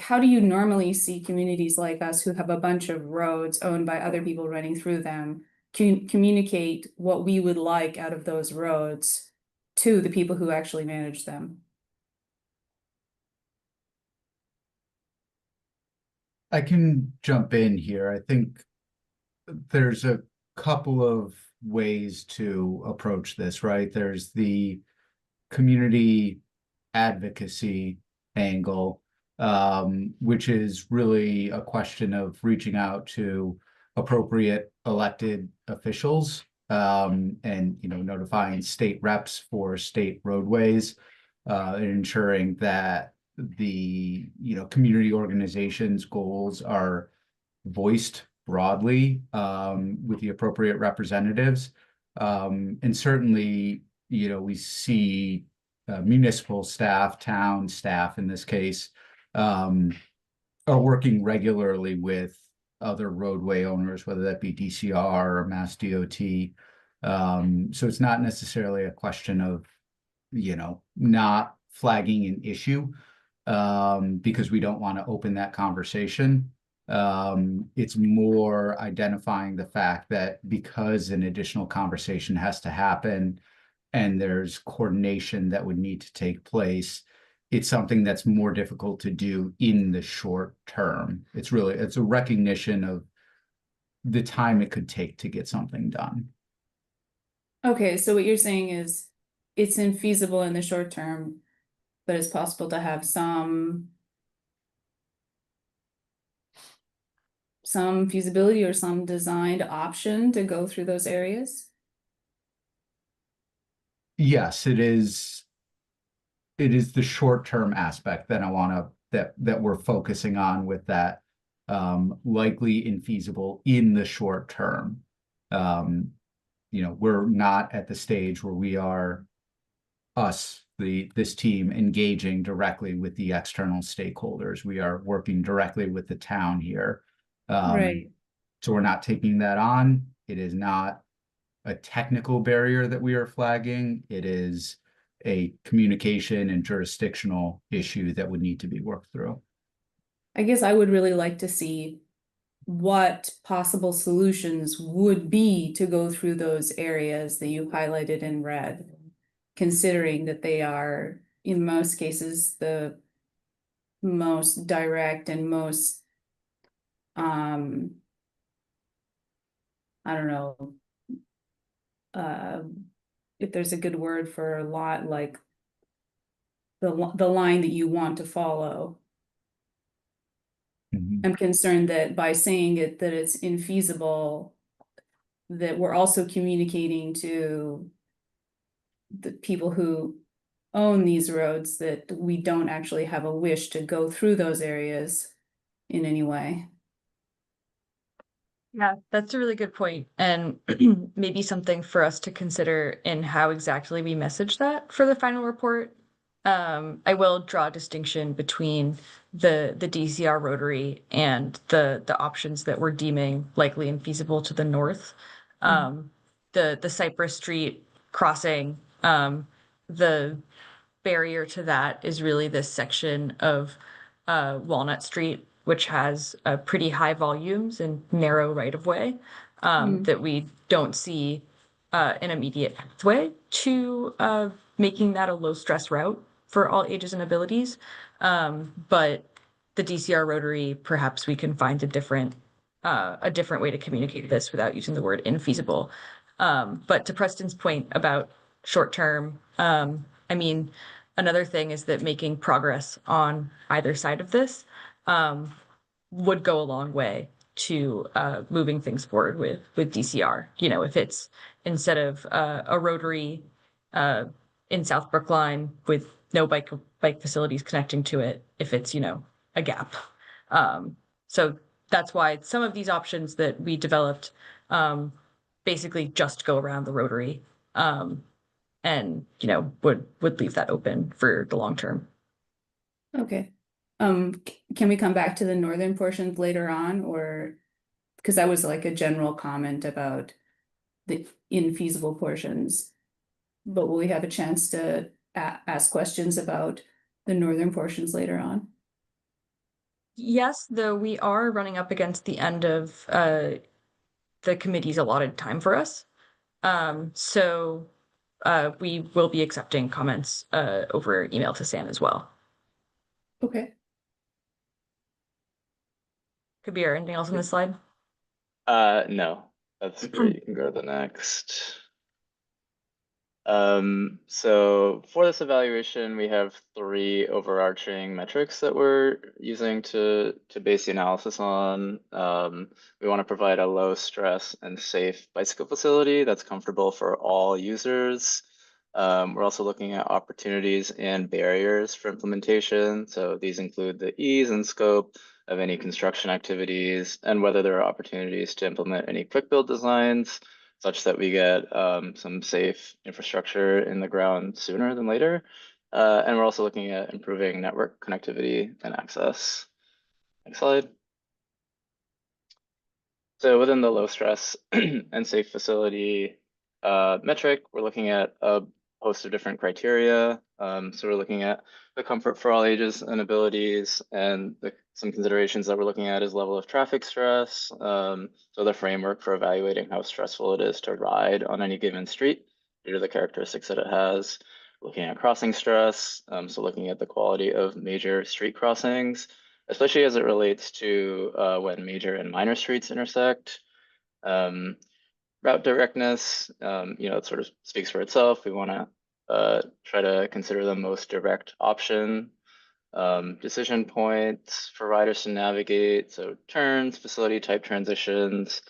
how do you normally see communities like us who have a bunch of roads owned by other people running through them communicate what we would like out of those roads to the people who actually manage them? I can jump in here. I think there's a couple of ways to approach this, right? There's the community advocacy angle, which is really a question of reaching out to appropriate elected officials, and notifying state reps for state roadways, and ensuring that the community organizations' goals are voiced broadly, with the appropriate representatives. And certainly, we see municipal staff, town staff in this case, are working regularly with other roadway owners, whether that be DCR or Mass DOT. So it's not necessarily a question of, not flagging an issue, because we don't want to open that conversation. It's more identifying the fact that because an additional conversation has to happen and there's coordination that would need to take place, it's something that's more difficult to do in the short term. It's a recognition of the time it could take to get something done. Okay, so what you're saying is it's infeasible in the short term, but it's possible to have some feasibility or some designed option to go through those areas? Yes, it is. It is the short-term aspect that I want to that we're focusing on with that, likely infeasible in the short term. We're not at the stage where we are this team engaging directly with the external stakeholders. We are working directly with the town here. Right. So we're not taking that on. It is not a technical barrier that we are flagging. It is a communication and jurisdictional issue that would need to be worked through. I guess I would really like to see what possible solutions would be to go through those areas that you highlighted in red, considering that they are, in most cases, the most direct and most, I don't know, if there's a good word for a lot, like the line that you want to follow. I'm concerned that by saying it, that it's infeasible, that we're also communicating to the people who own these roads that we don't actually have a wish to go through those areas in any way. Yeah, that's a really good point, and maybe something for us to consider in how exactly we message that for the final report. I will draw a distinction between the DCR rotary and the options that we're deeming likely infeasible to the north. The Cypress Street crossing, the barrier to that is really this section of Walnut Street, which has pretty high volumes and narrow right of way, that we don't see an immediate pathway to making that a low stress route for all ages and abilities. But the DCR rotary, perhaps we can find a different way to communicate this without using the word infeasible. But to Preston's point about short term, I mean, another thing is that making progress on either side of this would go a long way to moving things forward with DCR. If it's instead of a rotary in South Brookline with no bike facilities connecting to it, if it's a gap. So that's why some of these options that we developed basically just go around the rotary, and would leave that open for the long term. Okay. Can we come back to the northern portions later on, or because that was like a general comment about the infeasible portions, but will we have a chance to ask questions about the northern portions later on? Yes, though we are running up against the end of the committee's allotted time for us. So we will be accepting comments over email to Sam as well. Okay. Kabir, anything else on this slide? No, that's great. You can go to the next. So for this evaluation, we have 3 overarching metrics that we're using to base the analysis on. We want to provide a low stress and safe bicycle facility that's comfortable for all users. We're also looking at opportunities and barriers for implementation. So these include the ease and scope of any construction activities and whether there are opportunities to implement any quick build designs such that we get some safe infrastructure in the ground sooner than later. And we're also looking at improving network connectivity and access. Next slide. So within the low stress and safe facility metric, we're looking at a host of different criteria. So we're looking at the comfort for all ages and abilities, and some considerations that we're looking at is level of traffic stress. So the framework for evaluating how stressful it is to ride on any given street due to the characteristics that it has. Looking at crossing stress, so looking at the quality of major street crossings, especially as it relates to when major and minor streets intersect. Route directness, it sort of speaks for itself. We want to try to consider the most direct option. Decision points for riders to navigate, so turns, facility type transitions,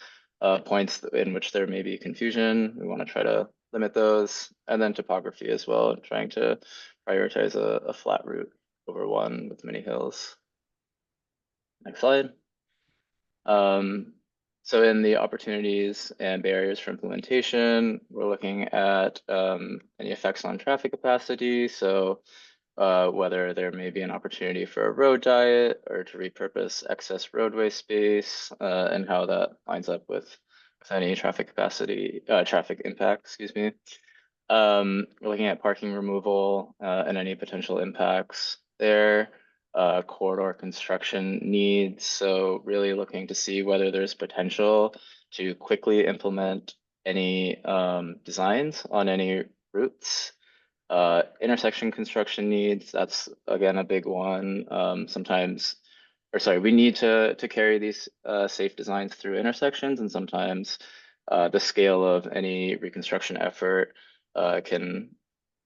points in which there may be confusion. We want to try to limit those, and then topography as well, trying to prioritize a flat route over one with many hills. Next slide. So in the opportunities and barriers for implementation, we're looking at any effects on traffic capacity. So whether there may be an opportunity for a road diet or to repurpose excess roadway space, and how that lines up with any traffic impact, excuse me. We're looking at parking removal and any potential impacts there. Corridor construction needs, so really looking to see whether there's potential to quickly implement any designs on any routes. Intersection construction needs, that's again a big one. We need to carry these safe designs through intersections, and sometimes the scale of any reconstruction effort can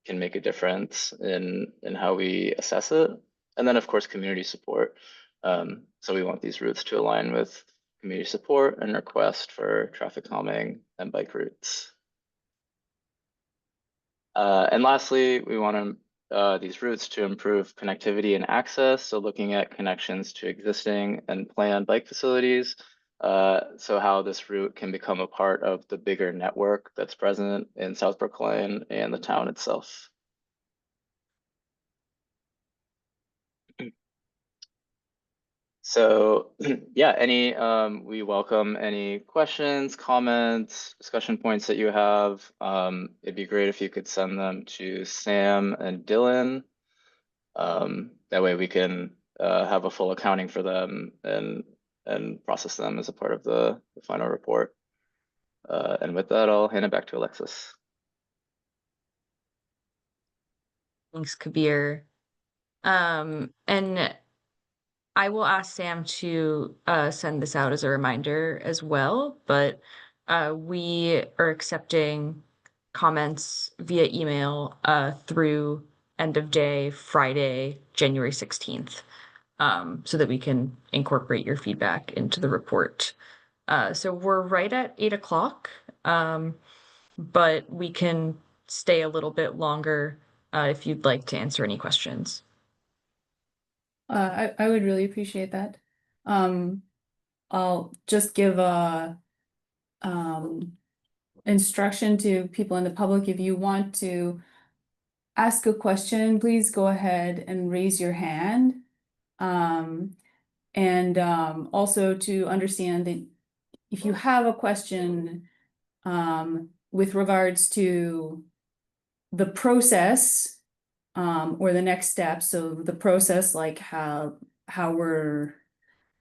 make a difference in how we assess it. And then of course, community support. So we want these routes to align with community support and request for traffic calming and bike routes. And lastly, we want these routes to improve connectivity and access. So looking at connections to existing and planned bike facilities. So how this route can become a part of the bigger network that's present in South Brookline and the town itself. So yeah, we welcome any questions, comments, discussion points that you have. It'd be great if you could send them to Sam and Dylan. That way we can have a full accounting for them and process them as a part of the final report. And with that, I'll hand it back to Alexis. Thanks, Kabir. And I will ask Sam to send this out as a reminder as well, but we are accepting comments via email through end of day Friday, January 16th, so that we can incorporate your feedback into the report. So we're right at 8 o'clock, but we can stay a little bit longer if you'd like to answer any questions. I would really appreciate that. I'll just give a instruction to people in the public. If you want to ask a question, please go ahead and raise your hand. And also to understand that if you have a question with regards to the process or the next step, so the process, like how we're,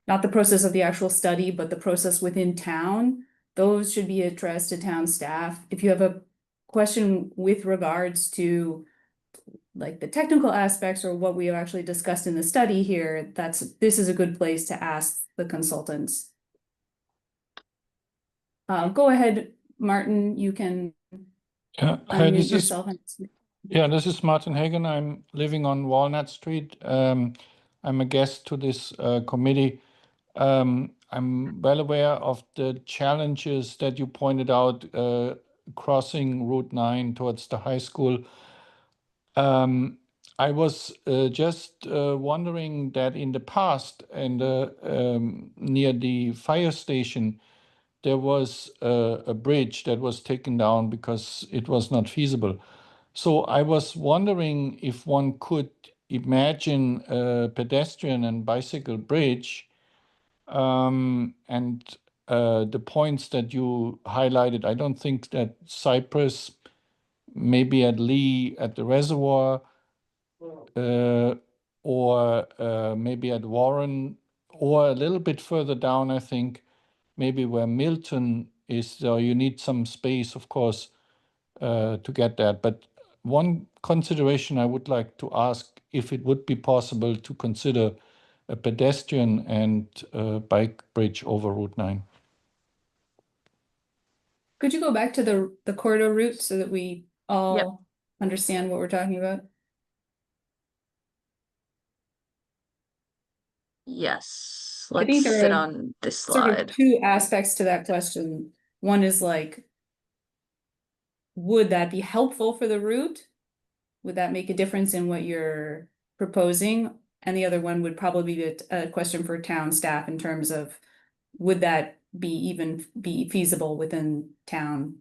not the process of the actual study, but the process within town, those should be addressed to town staff. If you have a question with regards to like the technical aspects or what we have actually discussed in the study here, this is a good place to ask the consultants. Go ahead, Martin, you can Hi, unmute yourself. This is Martin Hagen. I'm living on Walnut Street. I'm a guest to this committee. I'm well aware of the challenges that you pointed out crossing Route 9 towards the high school. I was just wondering that in the past and near the fire station, there was a bridge that was taken down because it was not feasible. So I was wondering if one could imagine a pedestrian and bicycle bridge, and the points that you highlighted. I don't think that Cypress, maybe at Lee at the reservoir, or maybe at Warren, or a little bit further down, I think, maybe where Milton is. So you need some space, of course, to get that. But one consideration I would like to ask if it would be possible to consider a pedestrian and bike bridge over Route 9. Could you go back to the corridor route so that we all understand what we're talking about? Yes, I let's think there sit are on this sort of slide. two aspects to that question. One is like, would that be helpful for the route? Would that make a difference in what you're proposing? And the other one would probably be a question for town staff in terms of, would that be feasible within town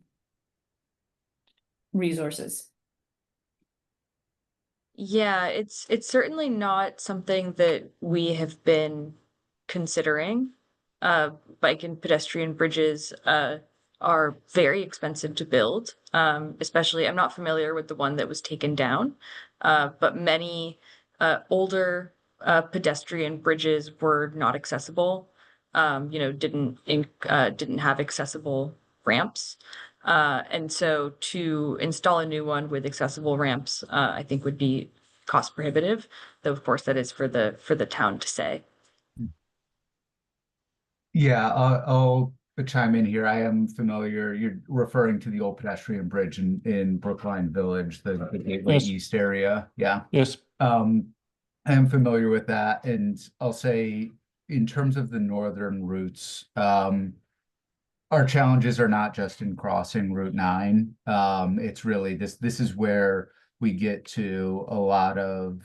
resources? Yeah, it's certainly not something that we have been considering. Bike and pedestrian bridges are very expensive to build. Especially, I'm not familiar with the one that was taken down, but many older pedestrian bridges were not accessible. Didn't have accessible ramps. And so to install a new one with accessible ramps, I think would be cost prohibitive, though of course that is for the town to say. Yeah, I'll chime in here. I am familiar. You're referring to the old pedestrian bridge in Brookline Village, the Gateway Yes. East area. Yeah. Yes. I am familiar with that, and I'll say in terms of the northern routes, our challenges are not just in crossing Route 9. It's really this is where we get to a lot of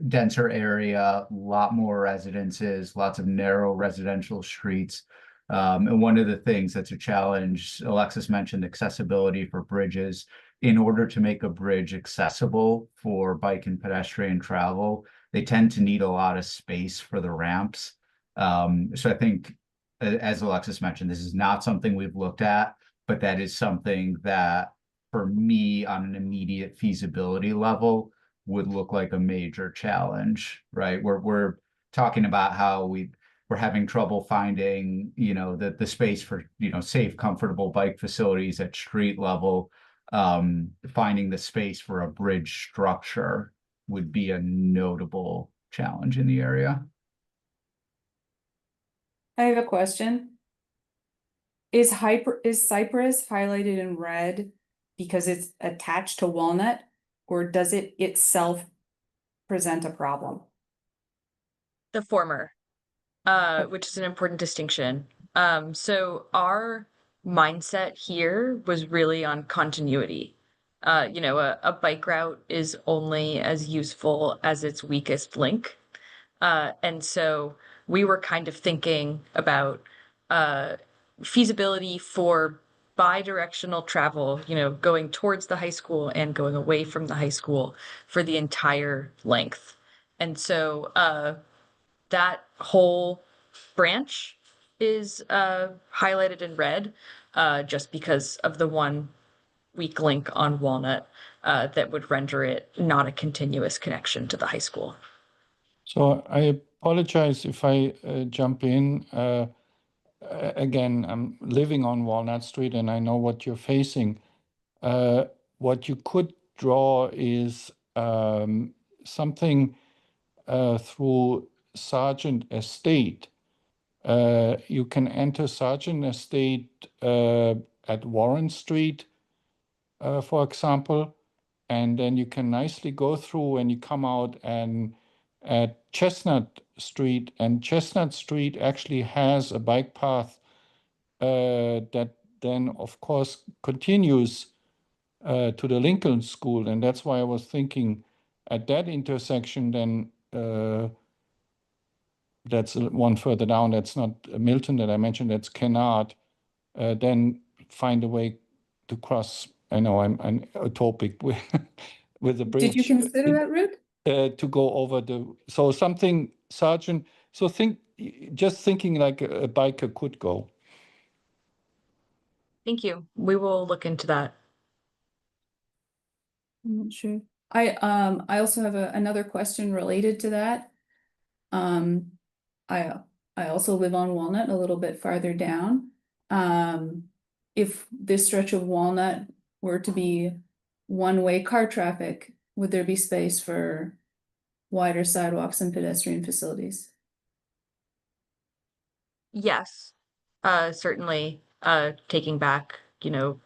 denser area, a lot more residences, lots of narrow residential streets. And one of the things that's a challenge, Alexis mentioned accessibility for bridges. In order to make a bridge accessible for bike and pedestrian travel, they tend to need a lot of space for the ramps. So I think, as Alexis mentioned, this is not something we've looked at, but that is something that, for me, on an immediate feasibility level, would look like a major challenge, right? We're talking about how we're having trouble finding, the space for, safe, comfortable bike facilities at street level. Finding the space for a bridge structure would be a notable challenge in the area. I have a question. Is Cypress highlighted in red because it's attached to Walnut, or does it itself present a problem? The former, which is an important distinction. So our mindset here was really on continuity. A bike route is only as useful as its weakest link. And so we were kind of thinking about feasibility for bi-directional travel, going towards the high school and going away from the high school for the entire length. And so that whole branch is highlighted in red just because of the one weak link on Walnut that would render it not a continuous connection to the high school. So I apologize if I jump in. Again, I'm living on Walnut Street and I know what you're facing. What you could draw is something through Sargent Estate. You can enter Sargent Estate at Warren Street, for example, and then you can nicely go through and you come out and at Chestnut Street, and Chestnut Street actually has a bike path that then, of course, continues to the Lincoln School, and that's why I was thinking at that intersection, then that's one further down. That's not Milton that I mentioned. That's Kennard. Then find a way to cross I know I'm utopic with with the bridge. Did you consider that route? To go over so something, Sergeant? So just thinking like a biker could go. Thank you. We will look into that. I'm not sure. I also have another question related to that. I also live on Walnut, a little bit farther down. If this stretch of Walnut were to be one-way car traffic, would there be space for wider sidewalks and pedestrian facilities? Yes, certainly, taking back, 10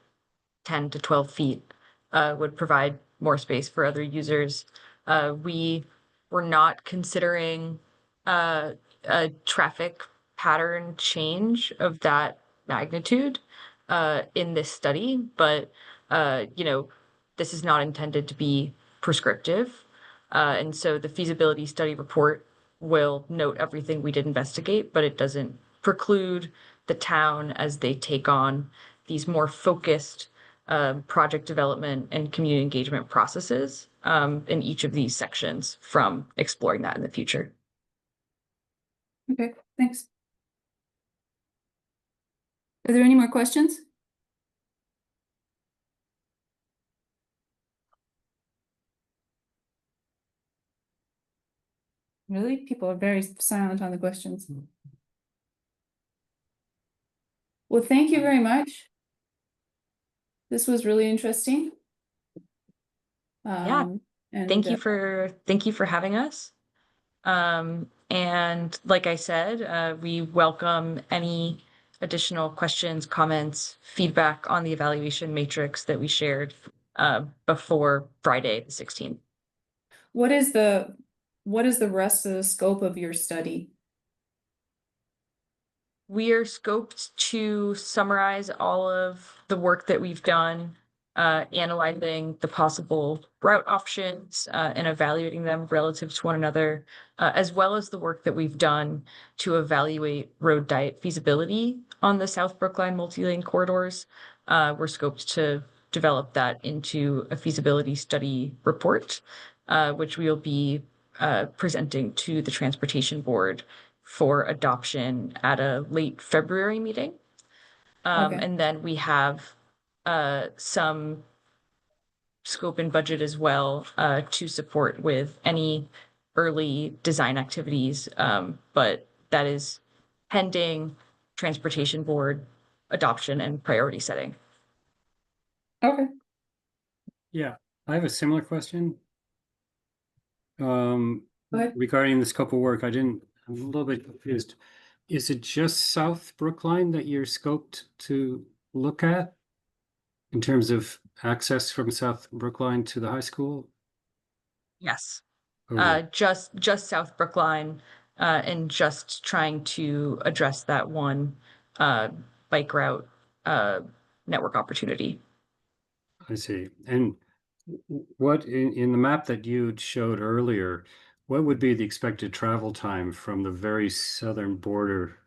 to 12 feet, would provide more space for other users. We were not considering, a traffic pattern change of that magnitude, in this study, but, this is not intended to be prescriptive. And so the feasibility study report will note everything we did investigate, but it doesn't preclude the town as they take on these more focused project development and community engagement processes in each of these sections from exploring that in the future. Okay, thanks. Are there any more questions? Really? People are very silent on the questions. Well, thank you very much. This was really interesting. Yeah. And Thank you for having us. And like I said, we welcome any additional questions, comments, feedback on the evaluation matrix that we shared before Friday the 16th. what is the rest of the scope of your study? We are scoped to summarize all of the work that we've done, analyzing the possible route options and evaluating them relative to one another, as well as the work that we've done to evaluate road diet feasibility on the South Brookline multi-lane corridors. We're scoped to develop that into a feasibility study report, which we will be presenting to the Transportation Board for adoption at a late February meeting. Okay. And then we have some scope and budget as well to support with any early design activities, but that is pending Transportation Board adoption and priority setting. Okay. Yeah, I have a similar question. Go ahead. Regarding the scope of work, I'm a little bit confused. Is it just South Brookline that you're scoped to look at in terms of access from South Brookline to the high school? Yes, Or- just South Brookline, and just trying to address that one bike route network opportunity. I see. And what in the map that you showed earlier, what would be the expected travel time from the very southern border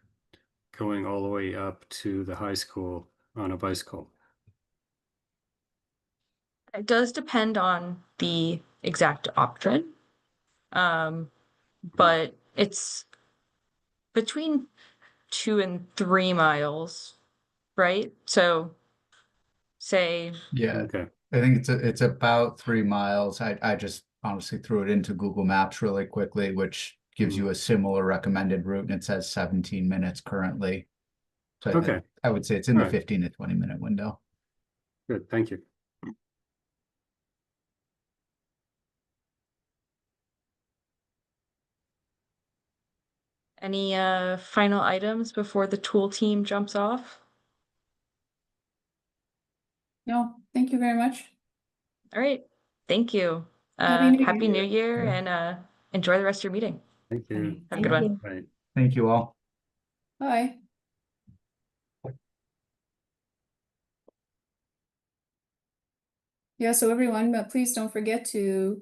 going all the way up to the high school on a bicycle? It does depend on the exact option, but it's between 2 and 3 miles, right? So say, Yeah, Okay. I think it's about 3 miles. I just honestly threw it into Google Maps really quickly, which gives you a similar recommended route, and it says 17 minutes currently. So Okay. I would say it's in the Alright. 15 to 20 minute window. Good, thank you. any final items before the tool team jumps off? No, thank you very much. All right, thank you. Happy New New Year Yeah. and enjoy the rest of your meeting. Thank you. Have a good one. Right. Thank you all. Bye. Yeah, so everyone, but please don't forget to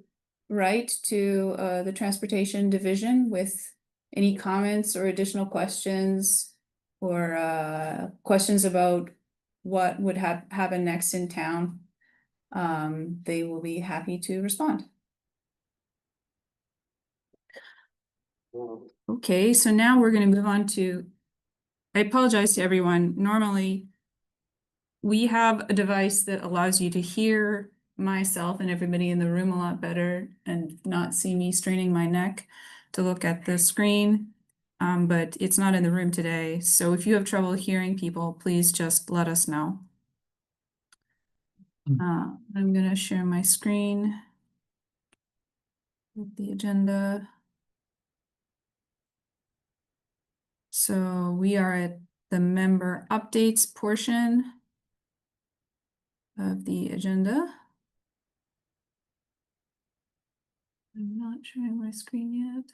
write to the Transportation Division with any comments or additional questions or questions about what would happen next in town. they will be happy to respond. Okay, so now we're gonna move on to, I apologize to everyone. Normally, we have a device that allows you to hear myself and everybody in the room a lot better and not see me straining my neck to look at the screen. But it's not in the room today. So if you have trouble hearing people, please just let us know. I'm gonna share my screen with the agenda. So we are at the member updates portion of the agenda. I'm not sharing my screen yet.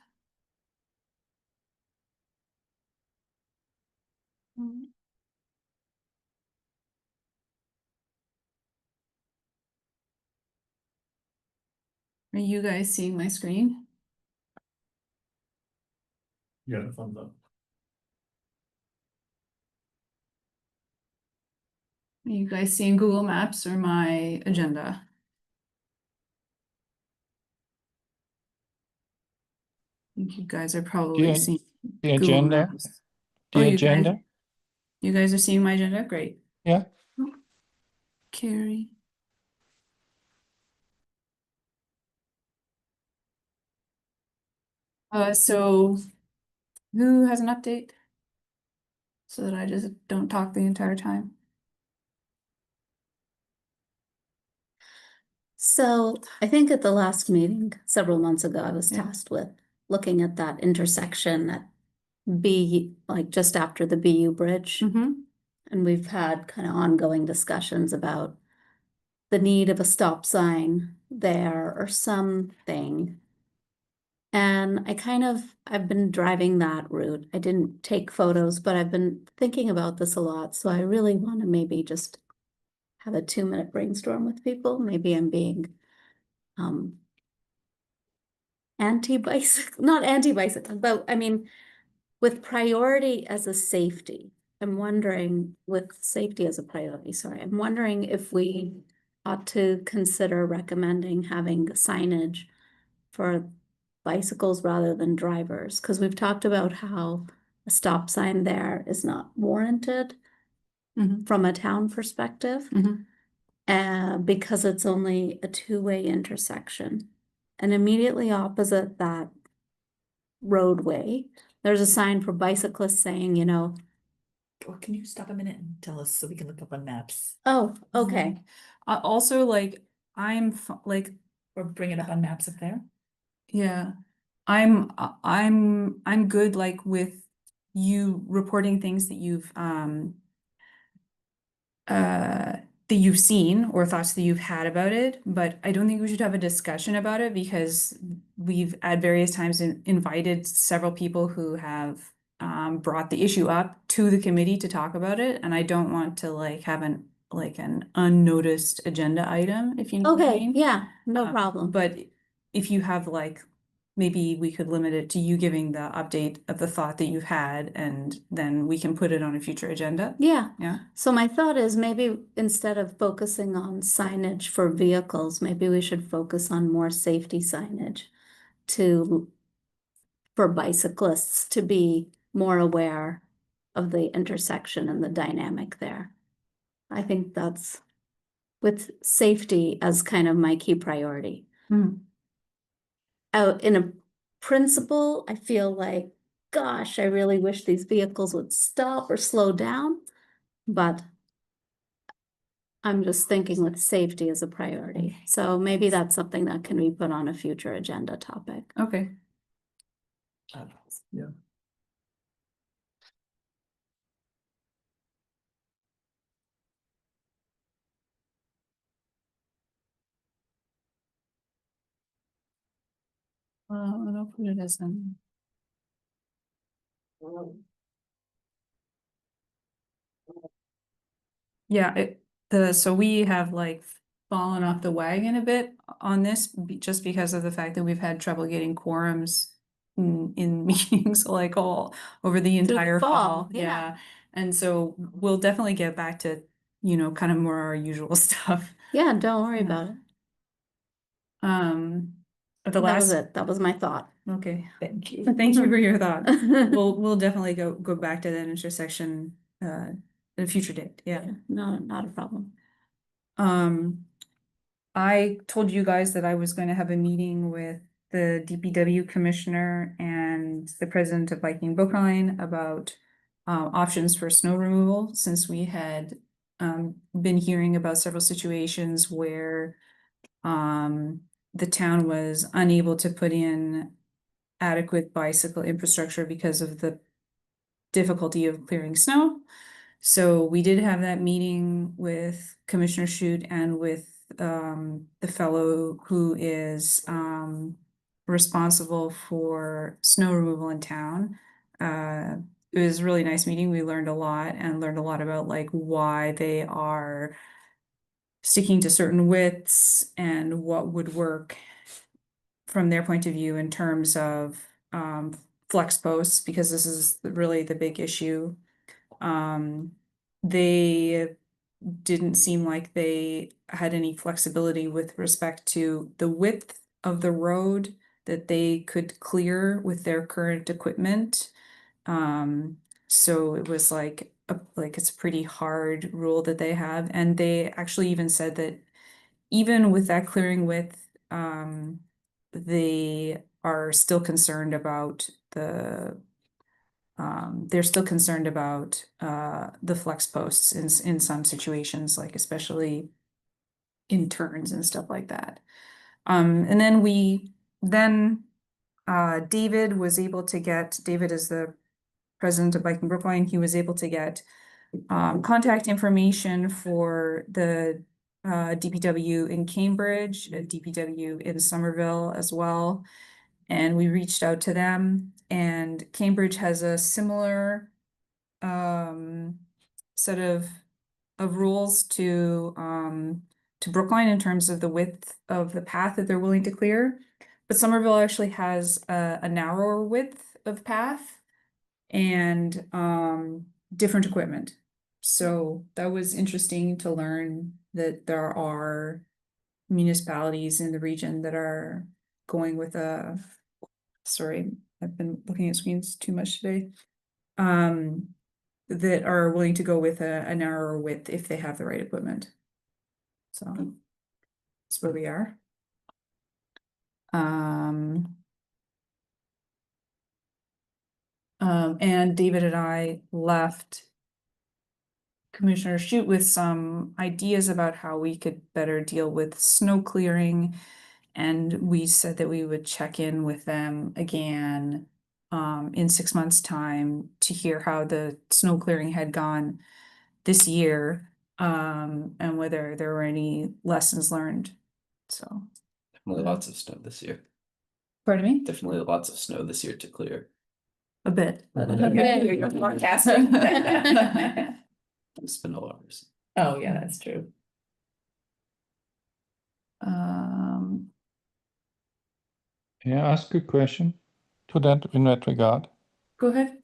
Are you guys seeing my screen? Yeah, thumbs up. Are you guys seeing Google Maps or my agenda? I think you guys are probably The- seeing The Google agenda, Maps. the Oh, agenda, You guys are seeing my agenda? Great. yeah. Carrie. So who has an update? So that I just don't talk the entire time. So I think at the last meeting, several months ago, I was Yeah. tasked with looking at that intersection at like just after the BU Bridge. Mm-hmm. And we've had kind of ongoing discussions about the need of a stop sign there or something. And I've been driving that route. I didn't take photos, but I've been thinking about this a lot. So I really want to maybe just have a 2-minute brainstorm with people. Maybe I'm being anti-bicycle, not anti-bicycle, but I mean, with priority as a safety, I'm wondering, with safety as a priority, sorry, I'm wondering if we ought to consider recommending having signage for bicycles rather than drivers, because we've talked about how a stop sign there is not warranted Mhm. from a town perspective, because it's only a 2-way intersection. And immediately opposite that roadway, there's a sign for bicyclists saying, Or can you stop a minute and tell us so we can look up on maps oh, okay. Also, like, like, or bring it up on maps up there? yeah, I'm good, like, with you reporting things that you've seen or thoughts that you've had about it, but I don't think we should have a discussion about it because we've at various times invited several people who have brought the issue up to the committee to talk about it, and I don't want to have an unnoticed agenda item, if you know what I Okay, mean. yeah, no problem. But if you have maybe we could limit it to you giving the update of the thought that you've had, and then we can put it on a future agenda. Yeah. Yeah. So my thought is maybe instead of focusing on signage for vehicles, maybe we should focus on more safety signage for bicyclists to be more aware of the intersection and the dynamic there. I think that's with safety as kind of my key priority. In a principle, I feel like, gosh, I really wish these vehicles would stop or slow down, but I'm just thinking with safety as a priority. So maybe that's something that can be put on a future agenda topic. Okay. Yeah. I'll put it as yeah, so we have fallen off the wagon a bit on this just because of the fact that we've had trouble getting quorums in meetings all over the Through the entire fall, fall. yeah. Yeah. And so we'll definitely get back to, kind of more our usual stuff. Yeah, don't worry Yeah. about it. At the That was last, it. That was my thought. okay, Thank you. thank you for your thought. We'll definitely go back to that intersection, at a future date, yeah. Not a problem. I told you guys that I was going to have a meeting with the DPW commissioner and the president of Viking Brookline about options for snow removal, since we had been hearing about several situations where the town was unable to put in adequate bicycle infrastructure because of the difficulty of clearing snow. So we did have that meeting with Commissioner Shute and with the fellow who is responsible for snow removal in town. It was a really nice meeting. We learned a lot and learned a lot about like why they are sticking to certain widths and what would work from their point of view in terms of flex posts, because this is really the big issue. They didn't seem like they had any flexibility with respect to the width of the road that they could clear with their current equipment. So it was like it's a pretty hard rule that they have, and they actually even said that even with that clearing width, they are still concerned about they're still concerned about the flex posts in some situations, like especially in turns and stuff like that. And then David was able to get, David is the president of Viking Brookline, he was able to get contact information for the DPW in Cambridge, DPW in Somerville as well. And we reached out to them, and Cambridge has a similar set of rules to Brookline in terms of the width of the path that they're willing to clear. But Somerville actually has a narrower width of path and different equipment. So that was interesting to learn that there are municipalities in the region that are going with a, sorry, I've been looking at screens too much today. That are willing to go with a narrower width if they have the right equipment. So that's where we are. And David and I left Commissioner Shute with some ideas about how we could better deal with snow clearing. And we said that we would check in with them again in 6 months' time to hear how the snow clearing had gone this year, and whether there were any lessons learned. So, Definitely lots of snow this year. pardon me? Definitely lots of snow this year to clear. A bit. Okay, you're forecasting. It's been a lot recent. Oh, yeah, that's true. May I ask a question to that in that regard? Go ahead.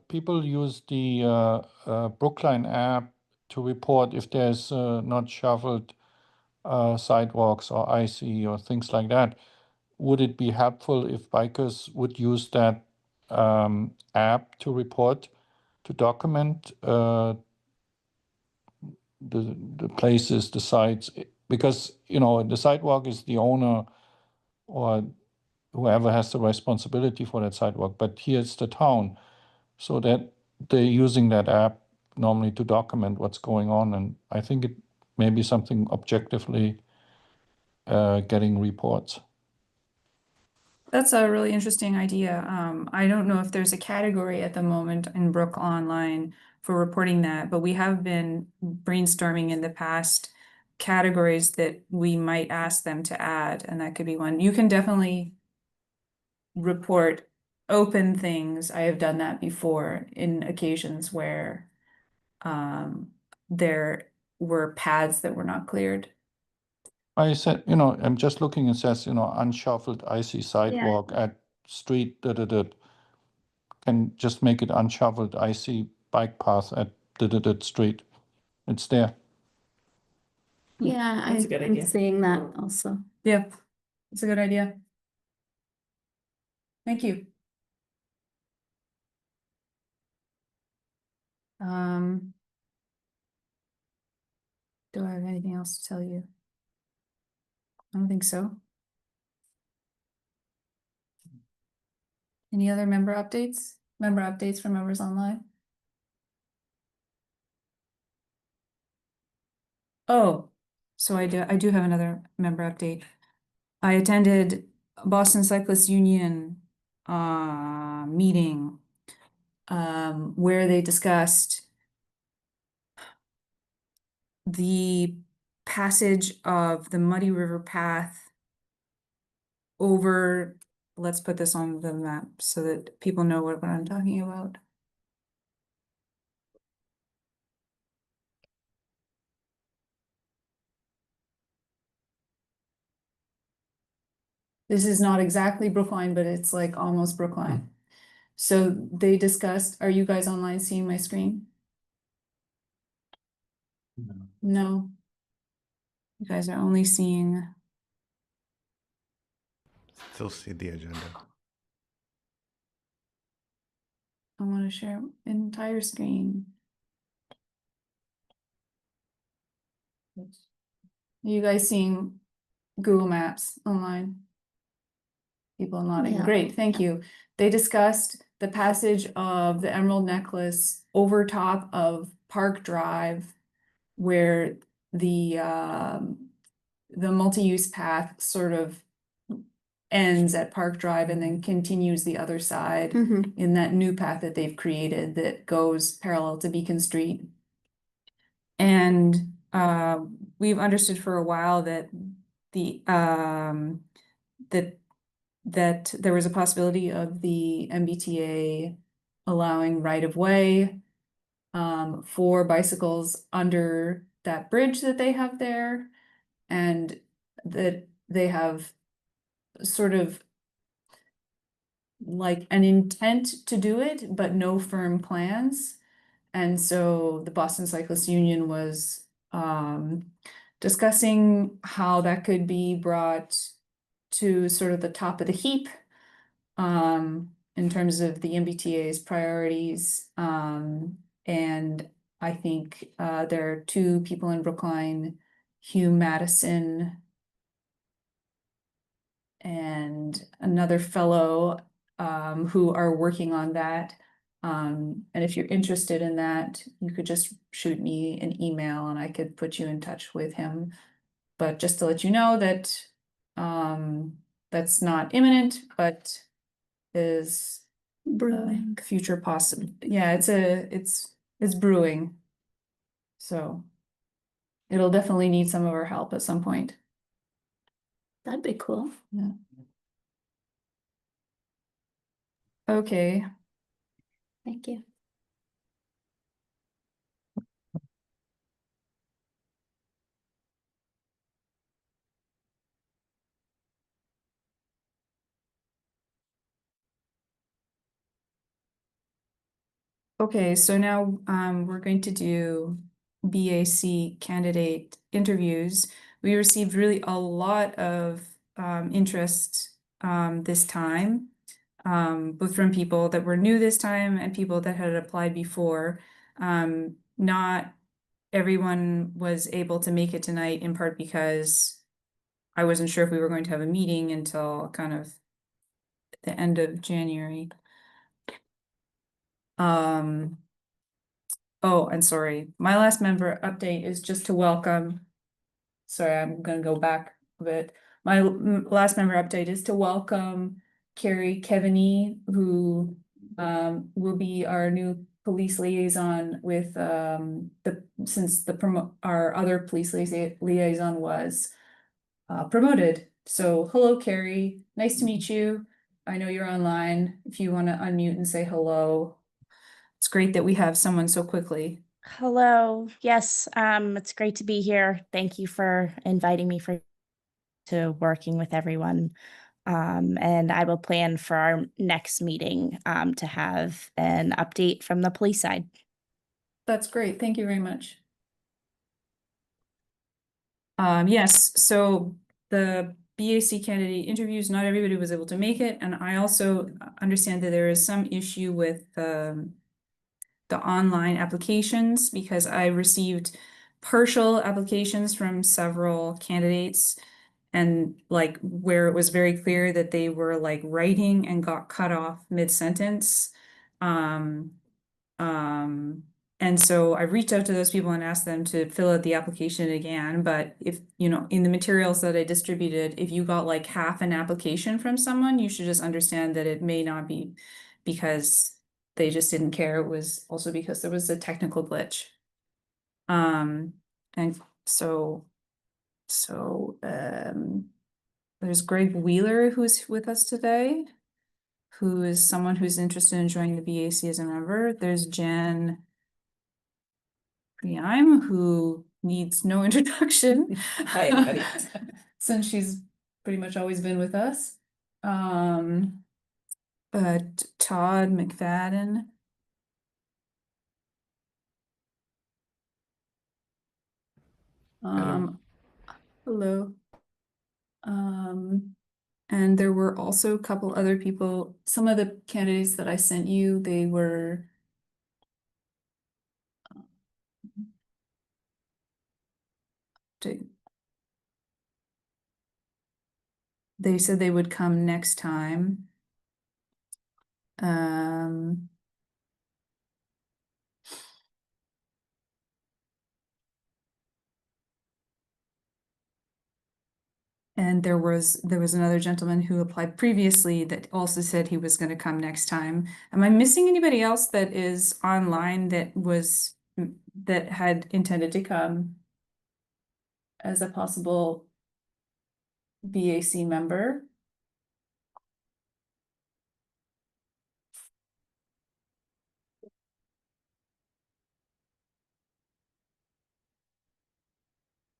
People use the Brookline app to report if there's not shoveled sidewalks or icy or things like that. Would it be helpful if bikers would use that app to report, to document the places, the sites? Because, the sidewalk is the owner or whoever has the responsibility for that sidewalk, but here it's the town. So that they're using that app normally to document what's going on. And I think it may be something objectively getting reports. That's a really interesting idea. I don't know if there's a category at the moment in Brook Online for reporting that, but we have been brainstorming in the past categories that we might ask them to add, and that could be one. You can definitely report open things. I have done that before in occasions where there were paths that were not cleared. I said, I'm just looking, it says, unshuffled icy sidewalk at street, can just make it unshuffled icy bike path at street. It's there. Yeah, That's a good I'm idea. seeing that also. Yeah, it's a good idea. Thank you. Do I have anything else to tell you? I don't think so. Any other member updates? Member updates from members online? Oh, so I do have another member update. I attended Boston Cyclists Union meeting where they discussed the passage of the Muddy River Path over, let's put this on the map so that people know what I'm talking about. This is not exactly Brookline, but it's like almost Brookline. So they discussed, are you guys online seeing my screen? No. You guys are only seeing, Still see the agenda. I want to share entire screen. Are you guys seeing Google Maps online? People nodding. Yeah. Great, thank you. They discussed the passage of the Emerald Necklace over top of Park Drive, where the multi-use path sort of ends at Park Drive and then continues the other side Mhm. in that new path that they've created that goes parallel to Beacon Street. And we've understood for a while that the that there was a possibility of the MBTA allowing right-of-way for bicycles under that bridge that they have there, and that they have sort of like an intent to do it, but no firm plans. And so the Boston Cyclists Union was discussing how that could be brought to sort of the top of the heap in terms of the MBTA's priorities. And I think there are two people in Brookline, Hugh Madison and another fellow who are working on that. And if you're interested in that, you could just shoot me an email and I could put you in touch with him. But just to let you know that that's not imminent, but is Brewing. future possible. Yeah, it's brewing. So it'll definitely need some of our help at some point. That'd be cool. Yeah. Okay. Thank you. Okay, so now we're going to do BAC candidate interviews. We received really a lot of interest this time, both from people that were new this time and people that had applied before. Not everyone was able to make it tonight, in part because I wasn't sure if we were going to have a meeting until kind of the end of January. Oh, and sorry, my last member update is just to welcome. Sorry, I'm gonna go back a bit. My last member update is to welcome Carrie Kevany, who will be our new police liaison with since our other police liaison was promoted. So hello, Carrie, nice to meet you. I know you're online. If you want to unmute and say hello. It's great that we have someone so quickly. Hello. Yes, it's great to be here. Thank you for inviting me to working with everyone. And I will plan for our next meeting to have an update from the police side. That's great. Thank you very much. Yes, so the BAC candidate interviews, not everybody was able to make it, and I also understand that there is some issue with the online applications because I received partial applications from several candidates and like where it was very clear that they were like writing and got cut off mid-sentence. And so I reached out to those people and asked them to fill out the application again, but if, you know, in the materials that I distributed, if you got like half an application from someone, you should just understand that it may not be because they just didn't care. It was also because there was a technical glitch. And so there's Greg Wheeler who's with us today, who is someone who's interested in joining the BAC as a member. There's Jen Priime, who needs no introduction. Hi, everybody. Since she's pretty much always been with us. But Todd McFadden. Hello. And there were also a couple other people, some of the candidates that I sent you, they were they said they would come next time. And there was another gentleman who applied previously that also said he was going to come next time. Am I missing anybody else that is online that had intended to come as a possible BAC member?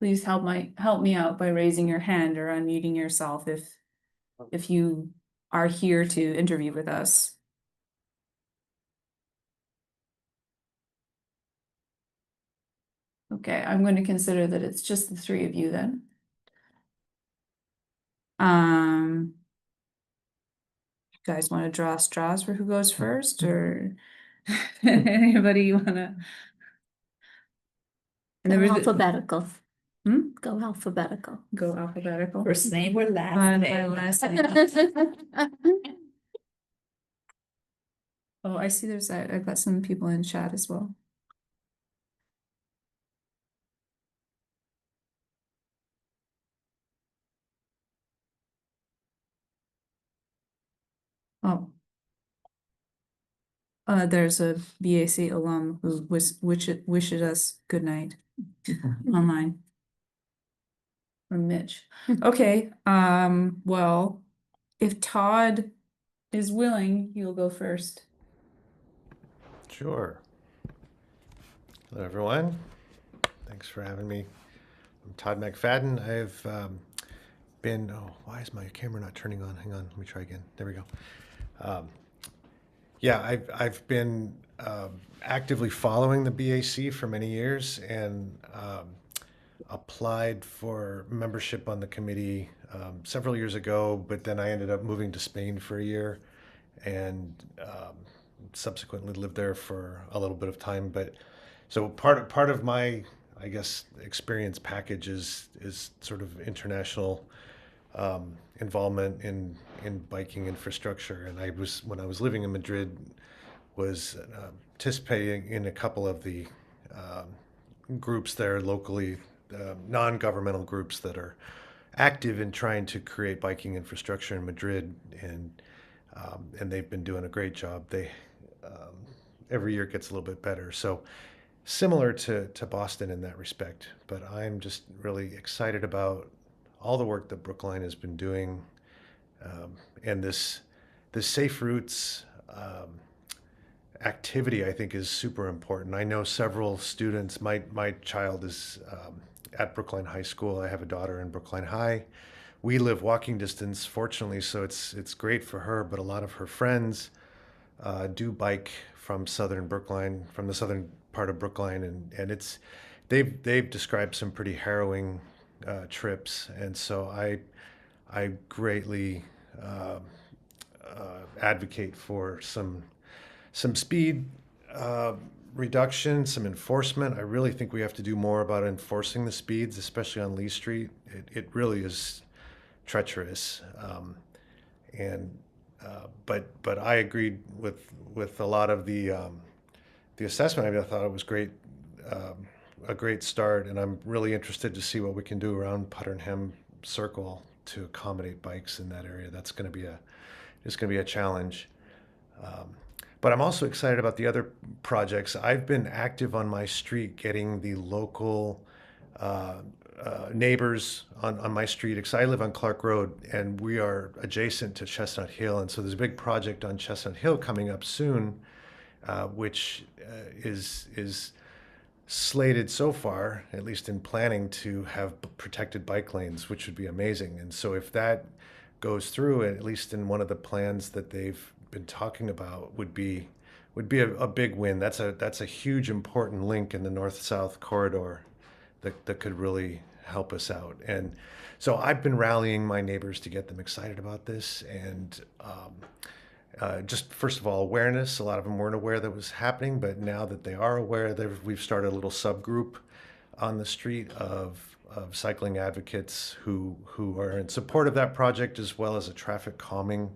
Please help me out by raising your hand or unmuting yourself if you are here to interview with us. Okay, I'm going to consider that it's just the three of you then. You guys want to draw straws for who goes first, or anybody wanna? Go alphabetical. Go alphabetical. Go alphabetical. First name or last name? Last name. Oh, I see I've got some people in chat as well. Oh. There's a BAC alum who wishes us good night online. From Mitch. Okay, well, if Todd is willing, he'll go first. Sure. Hello, everyone. Thanks for having me. I'm Todd McFadden. I've been, why is my camera not turning on? Hang on, let me try again. There we go. Yeah, I've been actively following the BAC for many years and applied for membership on the committee several years ago, but then I ended up moving to Spain for a year and subsequently lived there for a little bit of time. But so part of my, I guess, experience package is sort of international involvement in biking infrastructure. And when I was living in Madrid, was participating in a couple of the groups there locally, non-governmental groups that are active in trying to create biking infrastructure in Madrid, and they've been doing a great job. They every year it gets a little bit better. So similar to Boston in that respect, but I'm just really excited about all the work that Brookline has been doing, and this Safe Routes activity I think is super important. I know several students. My child is at Brookline High School. I have a daughter in Brookline High. We live walking distance, fortunately, so it's great for her. But a lot of her friends do bike from the southern part of Brookline, and they've described some pretty harrowing trips, and so I greatly advocate for some speed reduction, some enforcement. I really think we have to do more about enforcing the speeds, especially on Lee Street. It really is treacherous. But I agreed with a lot of the assessment. I mean, I thought it was great, a great start, and I'm really interested to see what we can do around Putnam Circle to accommodate bikes in that area. That's going to be a challenge. But I'm also excited about the other projects. I've been active on my street, getting the local neighbors on my street, because I live on Clark Road and we are adjacent to Chestnut Hill. And so there's a big project on Chestnut Hill coming up soon, which is slated so far, at least in planning, to have protected bike lanes, which would be amazing. And so if that goes through, at least in one of the plans that they've been talking about, would be a big win. That's a huge important link in the north-south corridor that could really help us out. And so I've been rallying my neighbors to get them excited about this, and just first of all, awareness. A lot of them weren't aware that was happening, but now that they are aware, we've started a little subgroup on the street of cycling advocates who are in support of that project, as well as a traffic calming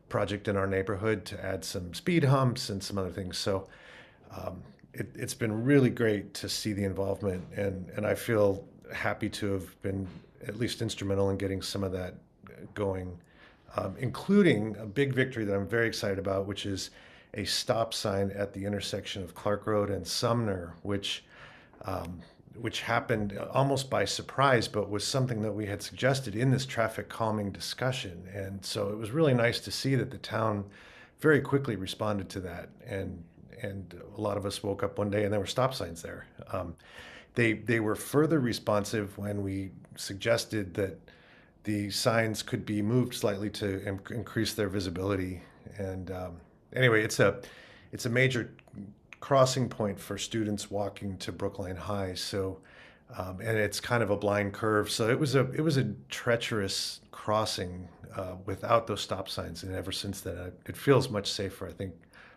project in our neighborhood to add some speed humps and some other things. So it's been really great to see the involvement, and I feel happy to have been at least instrumental in getting some of that going, including a big victory that I'm very excited about, which is a stop sign at the intersection of Clark Road and Sumner, which happened almost by surprise, but was something that we had suggested in this traffic calming discussion. And so it was really nice to see that the town very quickly responded to that. And a lot of us woke up one day and there were stop signs there. They were further responsive when we suggested that the signs could be moved slightly to increase their visibility. And anyway, it's a major crossing point for students walking to Brookline High. So, and it's kind of a blind curve. So it was a treacherous crossing without those stop signs. And ever since then, it feels much safer, I think,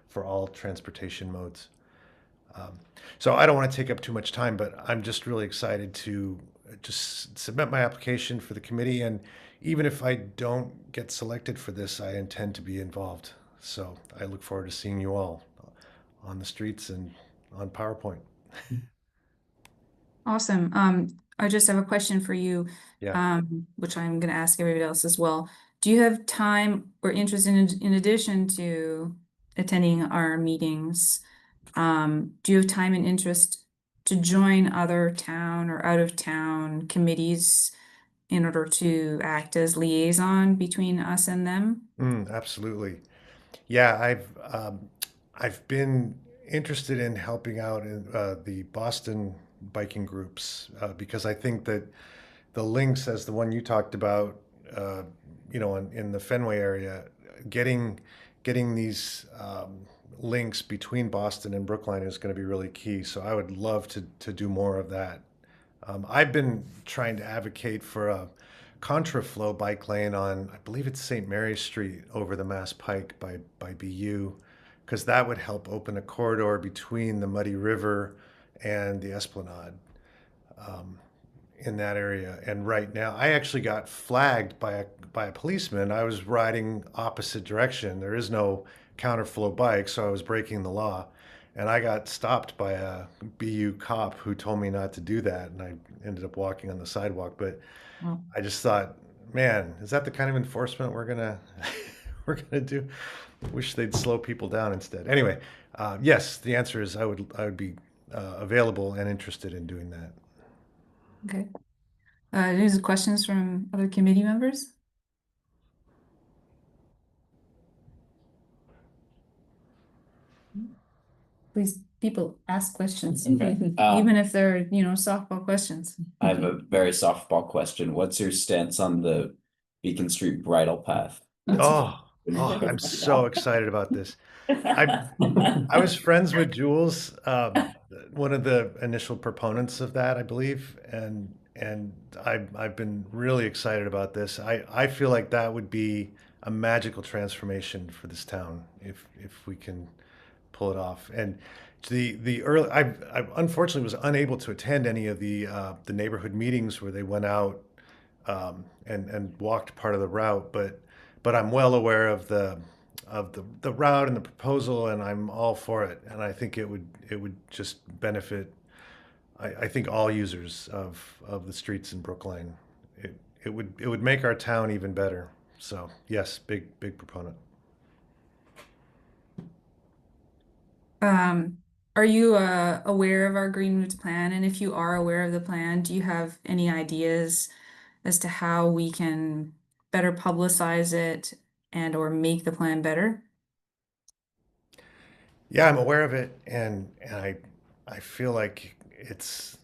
for all transportation modes. So I don't want to take up too much time, but I'm just really excited to just submit my application for the committee. And even if I don't get selected for this, I intend to be involved. So I look forward to seeing you all on the streets and on PowerPoint. Awesome. I just have a question for you, Yeah. which I'm going to ask everybody else as well. Do you have time or interest in addition to attending our meetings? Do you have time and interest to join other town or out of town committees in order to act as liaison between us and them? Absolutely. Yeah, I've been interested in helping out in the Boston biking groups because I think that the links, as the one you talked about, in the Fenway area, getting these links between Boston and Brookline is going to be really key. So I would love to do more of that. I've been trying to advocate for a contraflow bike lane on, I believe it's St. Mary's Street over the Mass Pike by BU, because that would help open a corridor between the Muddy River and the Esplanade in that area. And right now, I actually got flagged by a policeman. I was riding opposite direction. There is no counterflow bike, so I was breaking the law. And I got stopped by a BU cop who told me not to do that, and I ended up walking on the sidewalk. But I just thought, man, is that the kind of enforcement we're gonna do? Wish they'd slow people down instead. Anyway, yes, the answer is I would be available and interested in doing that. Okay. Any questions from other committee members? Please, people ask questions, Okay. even if they're, softball questions. I have a very softball question. What's your stance on the Beacon Street bridle path? Oh, I'm so excited about this. I was friends with Jules, one of the initial proponents of that, I believe, and and I've been really excited about this. I feel like that would be a magical transformation for this town if we can pull it off. And the early, I unfortunately was unable to attend any of the neighborhood meetings where they went out and walked part of the route, but I'm well aware of the route and the proposal, and I'm all for it. And I think it would just benefit, I think, all users of the streets in Brookline. It would make our town even better. So yes, big proponent. Are you aware of our Green Routes plan? And if you are aware of the plan, do you have any ideas as to how we can better publicize it and or make the plan better? Yeah, I'm aware of it, and I feel like it's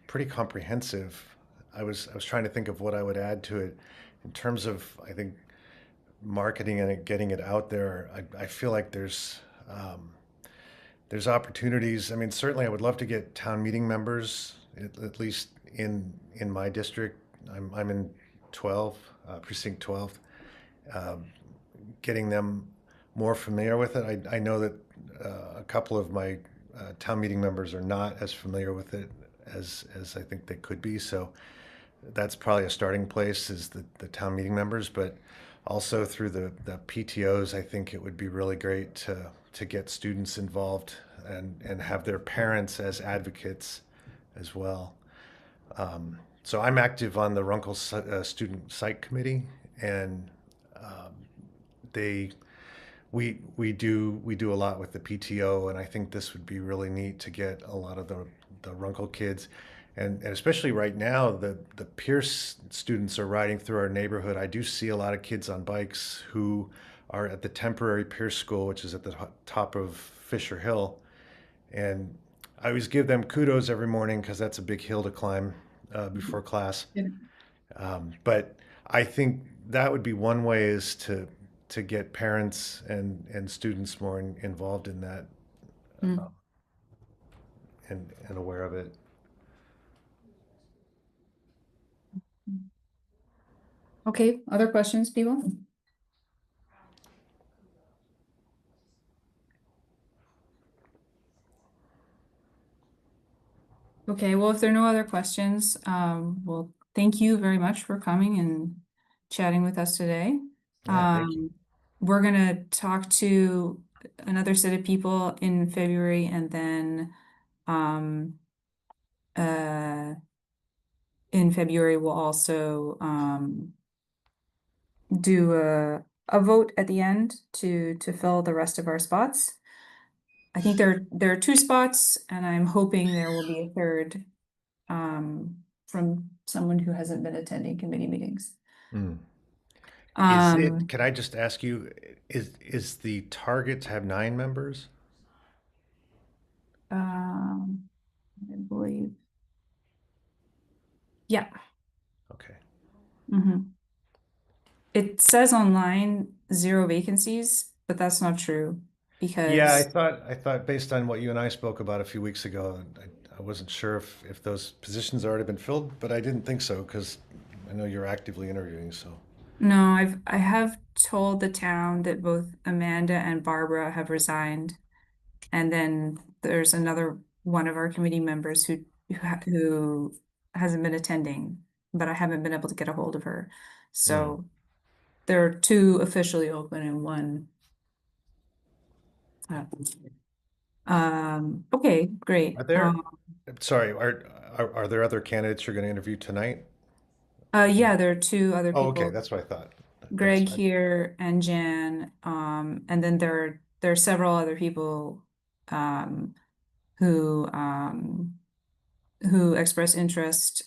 pretty comprehensive. I was trying to think of what I would add to it in terms of, I think, marketing and getting it out there. I feel like there's opportunities. I mean, certainly I would love to get town meeting members, at least in my district. I'm in 12, precinct 12. Getting them more familiar with it. I know that a couple of my town meeting members are not as familiar with it as I think they could be. So that's probably a starting place, is the town meeting members, but also through the PTOs, I think it would be really great to get students involved and have their parents as advocates as well. So I'm active on the Runkle Student Site Committee, and we do a lot with the PTO, and I think this would be really neat to get a lot of the Runkle kids, and especially right now, the Pierce students are riding through our neighborhood. I do see a lot of kids on bikes who are at the temporary Pierce School, which is at the top of Fisher Hill, and I always give them kudos every morning because that's a big hill to climb before class. Yeah. But I think that would be one way, is to get parents and students more involved in that, and aware of it. Okay, other questions, people? Okay, well, if there are no other questions, well, thank you very much for coming and chatting with us today. Yeah, thank you. We're gonna talk to another set of people in February, and then in February we'll also do a vote at the end to fill the rest of our spots. I think there are 2 spots, and I'm hoping there will be a third from someone who hasn't been attending committee meetings. Can I just ask you, is the target to have 9 members? I believe. Yeah. Okay. It says online 0 vacancies, but that's not true, because Yeah, I thought based on what you and I spoke about a few weeks ago, I wasn't sure if those positions already been filled, but I didn't think so, because I know you're actively interviewing. So no, I have told the town that both Amanda and Barbara have resigned, and then there's another one of our committee members who hasn't been attending, but I haven't been able to get a hold of her. So there are 2 officially open and 1. Okay, great. are there? Sorry, are there other candidates you're going to interview tonight? Yeah, there are 2 other Oh, people. okay, that's what I thought. Greg here and Jan, and then there are several other people who expressed interest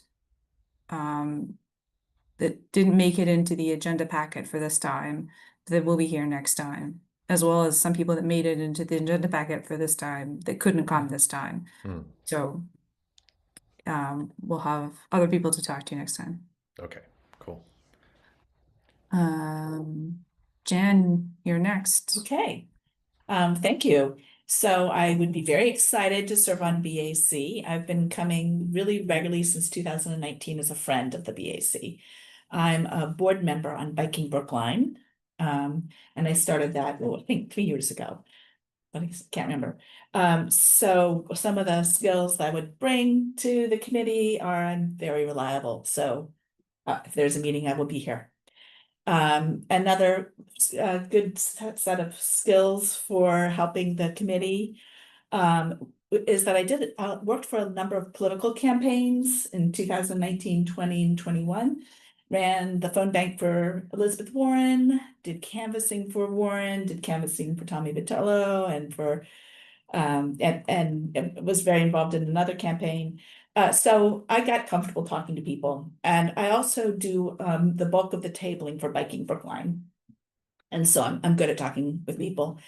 that didn't make it into the agenda packet for this time, that will be here next time, as well as some people that made it into the agenda packet for this time that couldn't come this time. So we'll have other people to talk to next time. Okay, cool. Jan, you're next. Okay. Thank you. So I would be very excited to serve on BAC. I've been coming really regularly since 2019 as a friend of the BAC. I'm a board member on Biking Brookline. And I started that, I think 3 years ago, but I can't remember. So some of the skills that I would bring to the committee are I'm very reliable. So if there's a meeting, I will be here. Another good set of skills for helping the committee is that I worked for a number of political campaigns in 2019, 20, and 21. Ran the phone bank for Elizabeth Warren, did canvassing for Warren, did canvassing for Tommy Vitello, and for and was very involved in another campaign. So I got comfortable talking to people, and I also do the bulk of the tabling for Biking Brookline, and so I'm good at talking with people.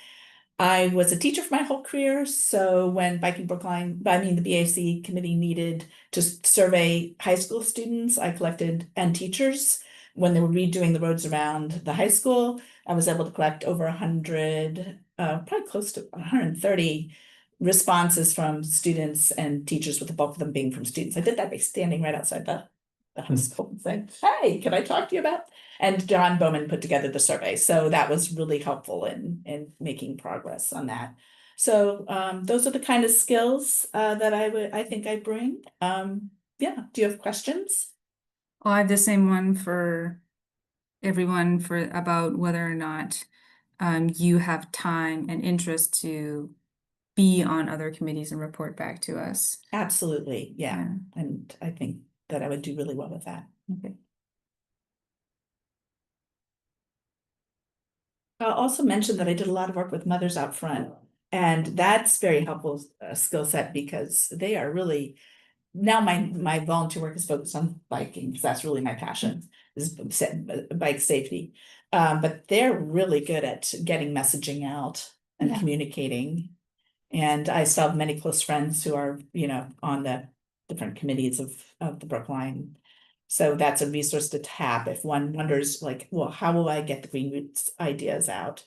I was a teacher for my whole career, so when Biking Brookline, the BAC committee needed to survey high school students, I collected, and teachers, when they were redoing the roads around the high school, I was able to collect over 100, probably close to 130 responses from students and teachers, with the bulk of them being from students. I did that by standing right outside the high school and saying, "Hey, can I talk to you about?" And John Bowman put together the survey, so that was really helpful in making progress on that. So those are the kind of skills that I think I bring. Yeah, do you have questions? Well, I have the same one for everyone about whether or not you have time and interest to be on other committees and report back to us. Absolutely, yeah. And I think that I would do really well with that. Okay. I'll also mention that I did a lot of work with mothers out front, and that's very helpful skill set, because they are really, now my volunteer work is focused on biking, because that's really my passion, is bike safety. But they're really good at getting messaging out and communicating. And I still have many close friends who are, on the different committees of the Brookline. So that's a resource to tap if one wonders, like, well, how will I get the Green Roots ideas out?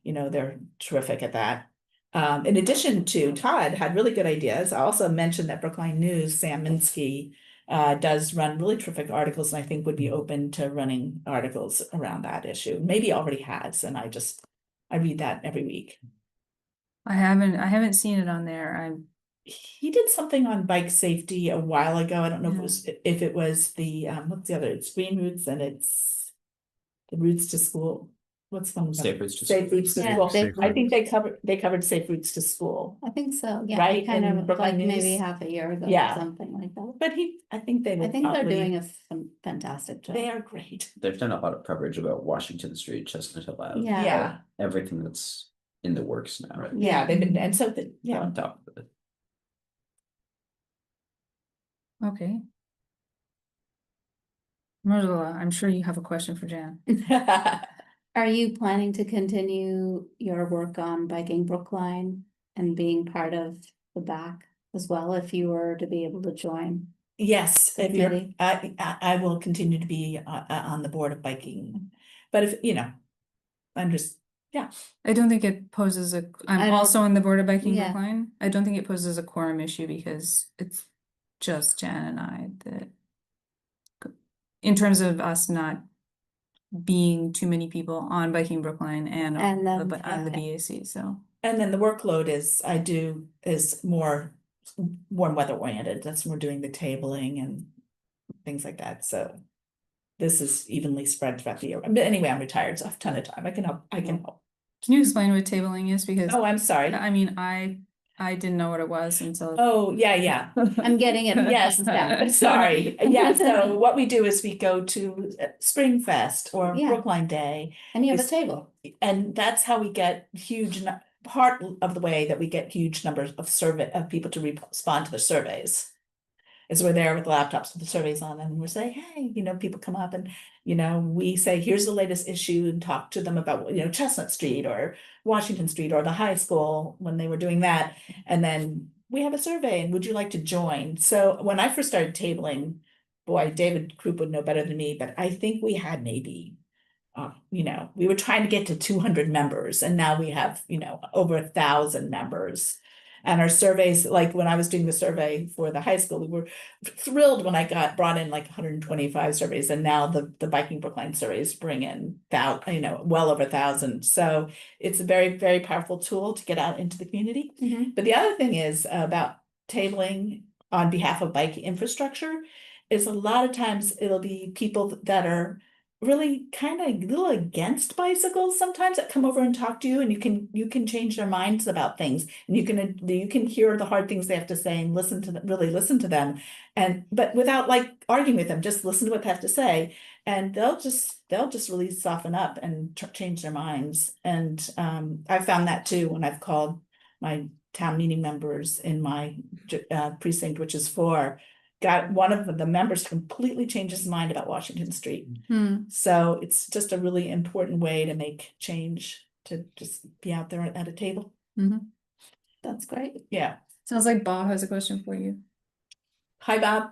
They're terrific at that. In addition to Todd had really good ideas. I also mentioned that Brookline News, Sam Minsky, does run really terrific articles, and I think would be open to running articles around that issue. Maybe already has, and I read that every week. I haven't seen it on there. He did something on bike safety a while ago. I don't know if it was the what's the other? It's Green Roots, and it's the Routes to School. What's one? Safe Routes to Safe School. Routes to Yeah, School. Safe I think they covered Safe Routes to School. I think so, yeah. Right, Kind in of Brookline like maybe News? half a year ago Yeah. or something like that. But I think they I would think they're probably- doing a fantastic job. They are great. They've done a lot of coverage about Washington Street, Chestnut Hill Ave. Yeah. Yeah. Everything that's in the works now. Right? Yeah, they've been, and so They're on top of it. Okay. Marla, I'm sure you have a question for Jan. Are you planning to continue your work on Biking Brookline and being part of the BAC as well, if you were to be able to join? Yes, The if you're, committee? I will continue to be on the board of biking, but if, I'm just, yeah. I don't think it poses I I'm don't- also on the board of Biking Yeah. Brookline. I don't think it poses a quorum issue because it's just Jan and I that, in terms of us not being too many people on Biking Brookline and And then, on the okay. BAC, so. And then the workload is more warm weather oriented. That's when we're doing the tabling and things like that. So this is evenly spread throughout the year. But anyway, I'm retired, so I have a ton of time. I can help. Can you explain what tabling is? Because Oh, I'm sorry. I mean, I didn't know what it was until. Oh, yeah. I'm getting it. Yes, yeah, sorry. Yeah, so what we do is we go to Spring Fest or Yeah. Brookline Day. And you have a It's- table. And that's how we get part of the way that we get huge numbers of people to respond to the surveys. Is we're there with laptops with the surveys on, and we're saying, hey, people come up and, we say, here's the latest issue, and talk to them about, Chestnut Street or Washington Street or the high school when they were doing that. And then we have a survey, and would you like to join? So when I first started tabling, boy, David Krupp would know better than me, but I think we had maybe you know, we were trying to get to 200 members, and now we have, you know, over 1,000 members. And our surveys, like when I was doing the survey for the high school, we were thrilled when I brought in like 125 surveys, and now the Biking Brookline surveys bring in you know, well over 1,000. So it's a very, very powerful tool to get out into the community. But the other thing is about tabling on behalf of bike infrastructure is a lot of times it'll be people that are really kind of a little against bicycles sometimes that come over and talk to you, and you can change their minds about things, and you can hear the hard things they have to say and listen to them, really listen to them, but without like arguing with them, just listen to what they have to say, and they'll just really soften up and change their minds. And I found that too when I've called my town meeting members in my precinct, which is 4. Got one of the members completely changed his mind about Washington Street. So it's just a really important way to make change, to just be out there at a table. That's great. Yeah. Sounds like Bob has a question for you. Hi, Bob.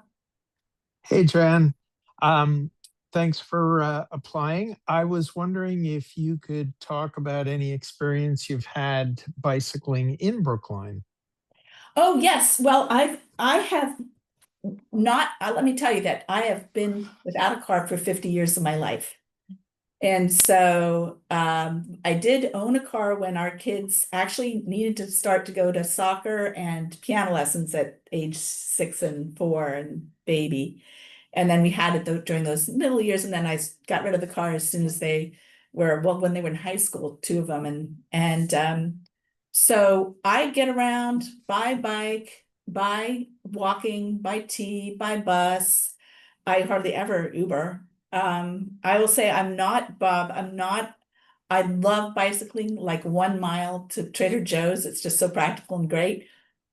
Hey, Jan. Thanks for applying. I was wondering if you could talk about any experience you've had bicycling in Brookline. Oh, yes. Well, I have not, let me tell you that I have been without a car for 50 years of my life. And so I did own a car when our kids actually needed to start to go to soccer and piano lessons at age 6 and 4 and baby. And then we had it during those middle years. And then I got rid of the car as soon as they were, well, when they were in high school, 2 of them. And so I get around by bike, by walking, by bus. I hardly ever Uber. I will say I love bicycling like 1 mile to Trader Joe's. It's just so practical and great.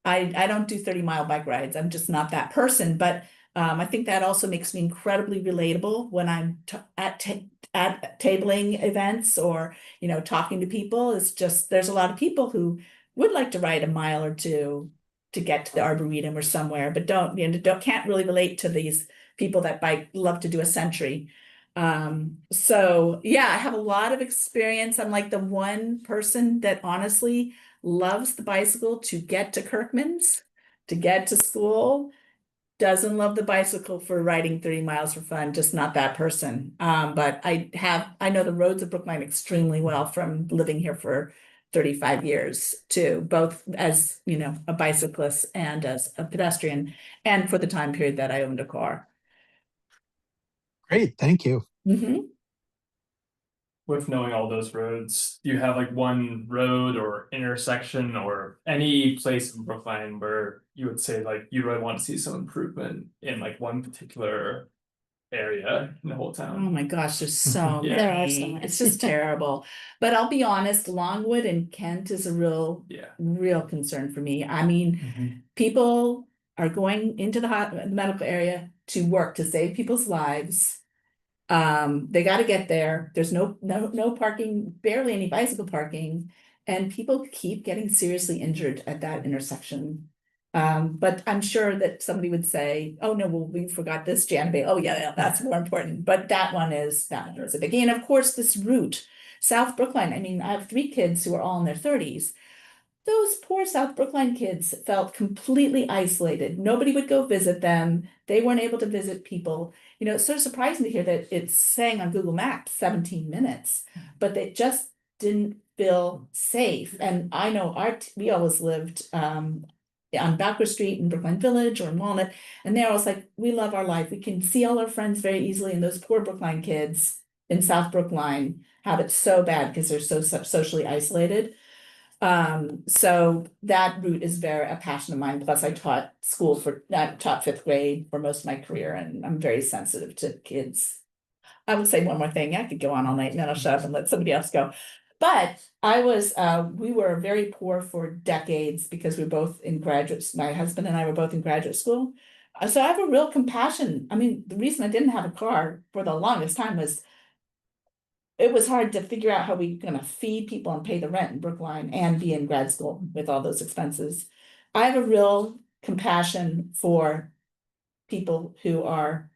I don't do 30-mile bike rides. I'm just not that person, but I think that also makes me incredibly relatable when I'm at tabling events or, you know, talking to people. It's just, there's a lot of people who would like to ride a mile or 2 to get to the Arboretum or somewhere, but can't really relate to these people that love to do a century. So yeah, I have a lot of experience. I'm like the one person that honestly loves the bicycle to get to Kirkman's, to get to school, doesn't love the bicycle for riding 30 miles for fun, just not that person. But I know the roads of Brookline extremely well from living here for 35 years too, both as, you know, a bicyclist and as a pedestrian, and for the time period that I owned a car. Great, thank you. With knowing all those roads, do you have like one road or intersection or any place in Brookline where you would say like you really want to see some improvement in like one particular area in the whole town? Oh my gosh, there's so Yeah. many. There are so It's many. just terrible. But I'll be honest, Longwood and Kent is a real concern for me. I mean, people are going into the medical area to work to save people's lives. They got to get there. There's no parking, barely any bicycle parking, and people keep getting seriously injured at that intersection. But I'm sure that somebody would say, oh no, well, we forgot this Janabay. Oh yeah, that's more important. But that one is a biggie. And of course, this route, South Brookline. I mean, I have 3 kids who are all in their 30s. Those poor South Brookline kids felt completely isolated. Nobody would go visit them. They weren't able to visit people. You know, it's sort of surprising to hear that it's saying on Google Maps 17 minutes, but they just didn't feel safe. And I know we always lived on Backward Street in Brookline Village or in Walnut, and they're always like, we love our life. We can see all our friends very easily, and those poor Brookline kids in South Brookline have it so bad because they're so socially isolated. So that route is a passion of mine. Plus I taught 5th grade for most of my career, and I'm very sensitive to kids. I will say one more thing. I could go on all night and then I'll shut up and let somebody else go. But we were very poor for decades because we were both in my husband and I were both in graduate school. So I have a real compassion. I mean, the reason I didn't have a car for the longest time was it was hard to figure out how we were going to feed people and pay the rent in Brookline and be in grad school with all those expenses. I have a real compassion for people who are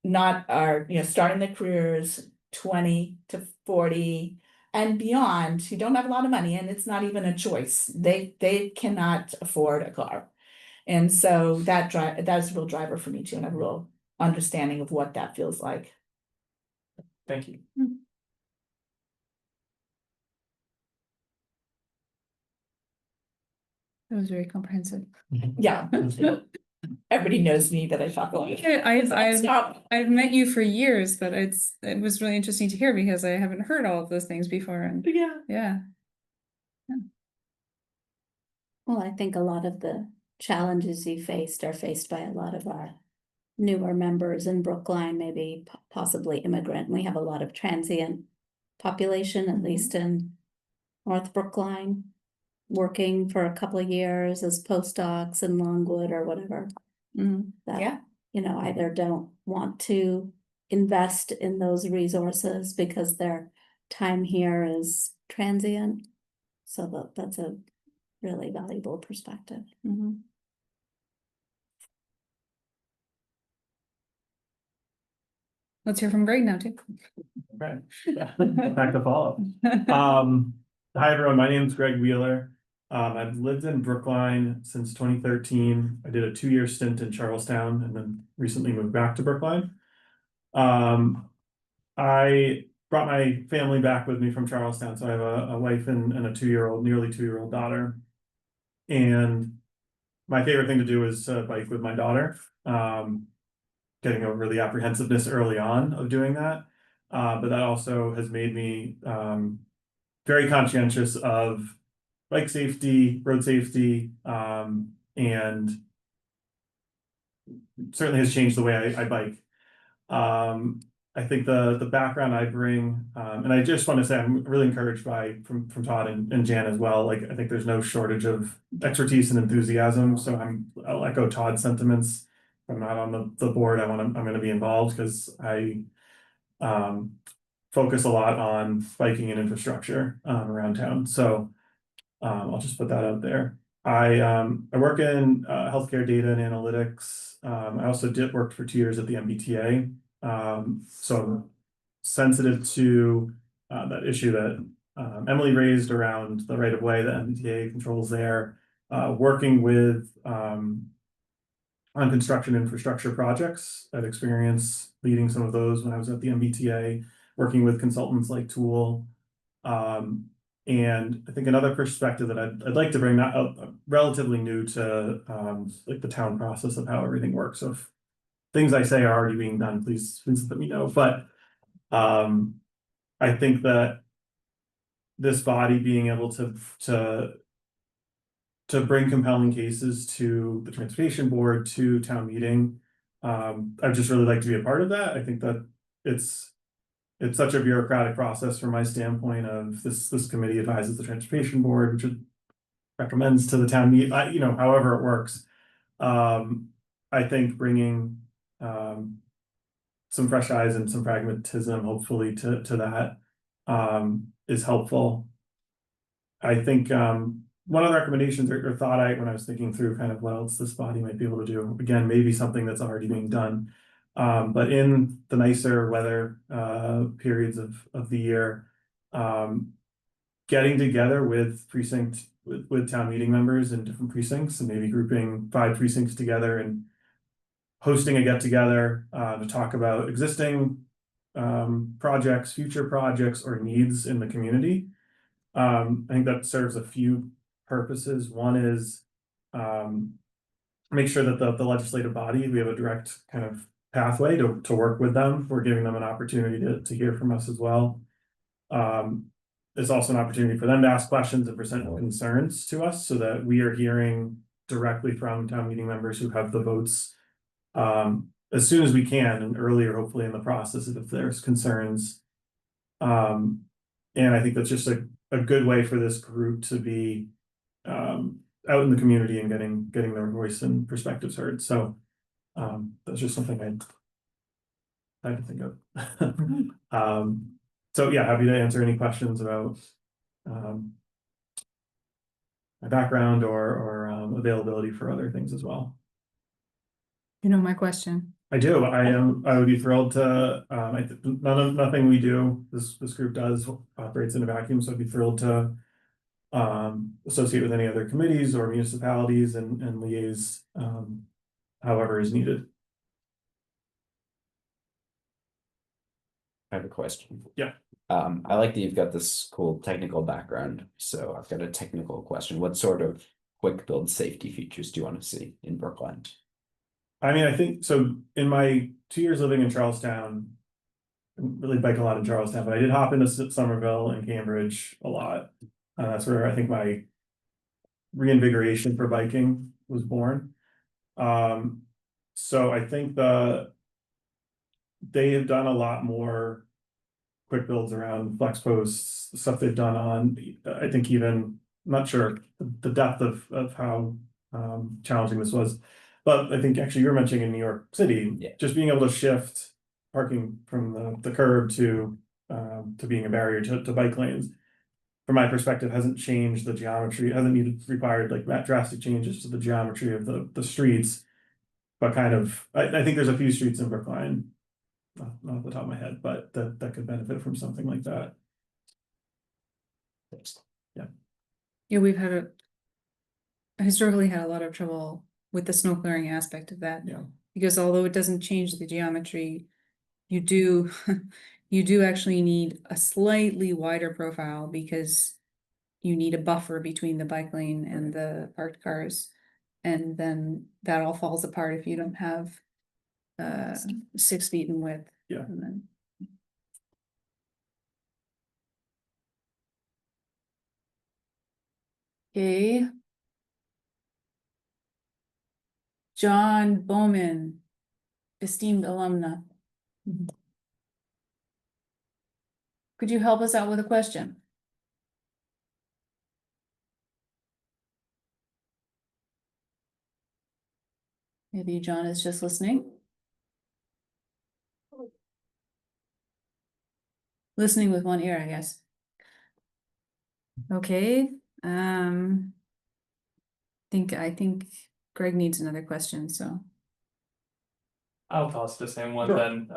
starting their careers, 20 to 40 and beyond who don't have a lot of money, and it's not even a choice. They cannot afford a car. And so that's a real driver for me too, and a real understanding of what that feels like. Thank you. That was very comprehensive. Yeah. Everybody knows me that I talk a lot. I've met you for years, but it was really interesting to hear because I haven't heard all of those things before. And yeah. Well, I think a lot of the challenges you faced are faced by a lot of our newer members in Brookline, maybe possibly immigrant. We have a lot of transient population, at least in North Brookline, working for a couple of years as postdocs in Longwood or whatever. That, you know, either don't want to invest in those resources because their time here is transient. So that's a really valuable perspective. Let's hear from Greg now too. Okay. Back to follow. Hi everyone, my name is Greg Wheeler. I've lived in Brookline since 2013. I did a 2-year stint in Charlestown and then recently moved back to Brookline. I brought my family back with me from Charlestown. So I have a wife and a 2-year-old, nearly 2-year-old daughter. And my favorite thing to do is bike with my daughter. Getting over the apprehensiveness early on of doing that. But that also has made me very conscientious of bike safety, road safety, and certainly has changed the way I bike. I think the background I bring, and I just want to say I'm really encouraged from Todd and Jan as well. Like I think there's no shortage of expertise and enthusiasm. So I'll echo Todd's sentiments. If I'm not on the board, I'm going to be involved because I focus a lot on biking and infrastructure around town. So I'll just put that out there. I work in healthcare data and analytics. I also worked for 2 years at the MBTA. So I'm sensitive to that issue that Emily raised around the right of way that MBTA controls there. Working with on construction infrastructure projects. I've experience leading some of those when I was at the MBTA, working with consultants like Tool. And I think another perspective that I'd like to bring, not relatively new to like the town process of how everything works. So if things I say are already being done, please let me know. But I think that this body being able to bring compelling cases to the transportation board, to town meeting, I'd just really like to be a part of that. I think that it's such a bureaucratic process from my standpoint of this committee advises the transportation board, which it recommends to the town meeting, you know, however it works. I think bringing some fresh eyes and some pragmatism, hopefully to that is helpful. I think one of the recommendations or thought when I was thinking through kind of what else this body might be able to do, again, maybe something that's already being done. But in the nicer weather periods of the year, getting together with with town meeting members in different precincts and maybe grouping 5 precincts together and hosting a get together to talk about existing projects, future projects, or needs in the community. I think that serves a few purposes. One is make sure that the legislative body, we have a direct kind of pathway to work with them. We're giving them an opportunity to hear from us as well. There's also an opportunity for them to ask questions and present concerns to us so that we are hearing directly from town meeting members who have the votes as soon as we can and earlier, hopefully in the process if there's concerns. And I think that's just a good way for this group to be out in the community and getting their voice and perspectives heard. So that's just something I had to think of. So yeah, happy to answer any questions about my background or availability for other things as well. You know my question. I do. I would be thrilled to. Nothing we do. This group does operates in a vacuum, so I'd be thrilled to associate with any other committees or municipalities and liaise however is needed. I have a question. Yeah. I like that you've got this cool technical background. So I've got a technical question. What sort of quick build safety features do you want to see in Brookline? I mean, I think so. In my 2 years living in Charlestown, I didn't really bike a lot in Charlestown, but I did hop into Somerville and Cambridge a lot. That's where I think my reinvigoration for biking was born. So I think they have done a lot more quick builds around flex posts, stuff they've done on, I think even, I'm not sure the depth of how challenging this was. But I think actually you were mentioning in New York City, just being able to shift parking from the curb to being a barrier to bike lanes, from my perspective, hasn't changed the geometry. It hasn't required like that drastic changes to the geometry of the streets, but kind of I think there's a few streets in Brookline, not off the top of my head, but that could benefit from something like that. Yeah, we've historically had a lot of trouble with the snow clearing aspect of that. Yeah. Because although it doesn't change the geometry, you do actually need a slightly wider profile because you need a buffer between the bike lane and the parked cars. And then that all falls apart if you don't have 6 feet in width. Yeah. And then... Okay. John Bowman, esteemed alumna. Could you help us out with a question? Maybe John is just listening. Listening with one ear, I guess. Okay, I think Greg needs another question, so. I'll toss the same one Sure. then.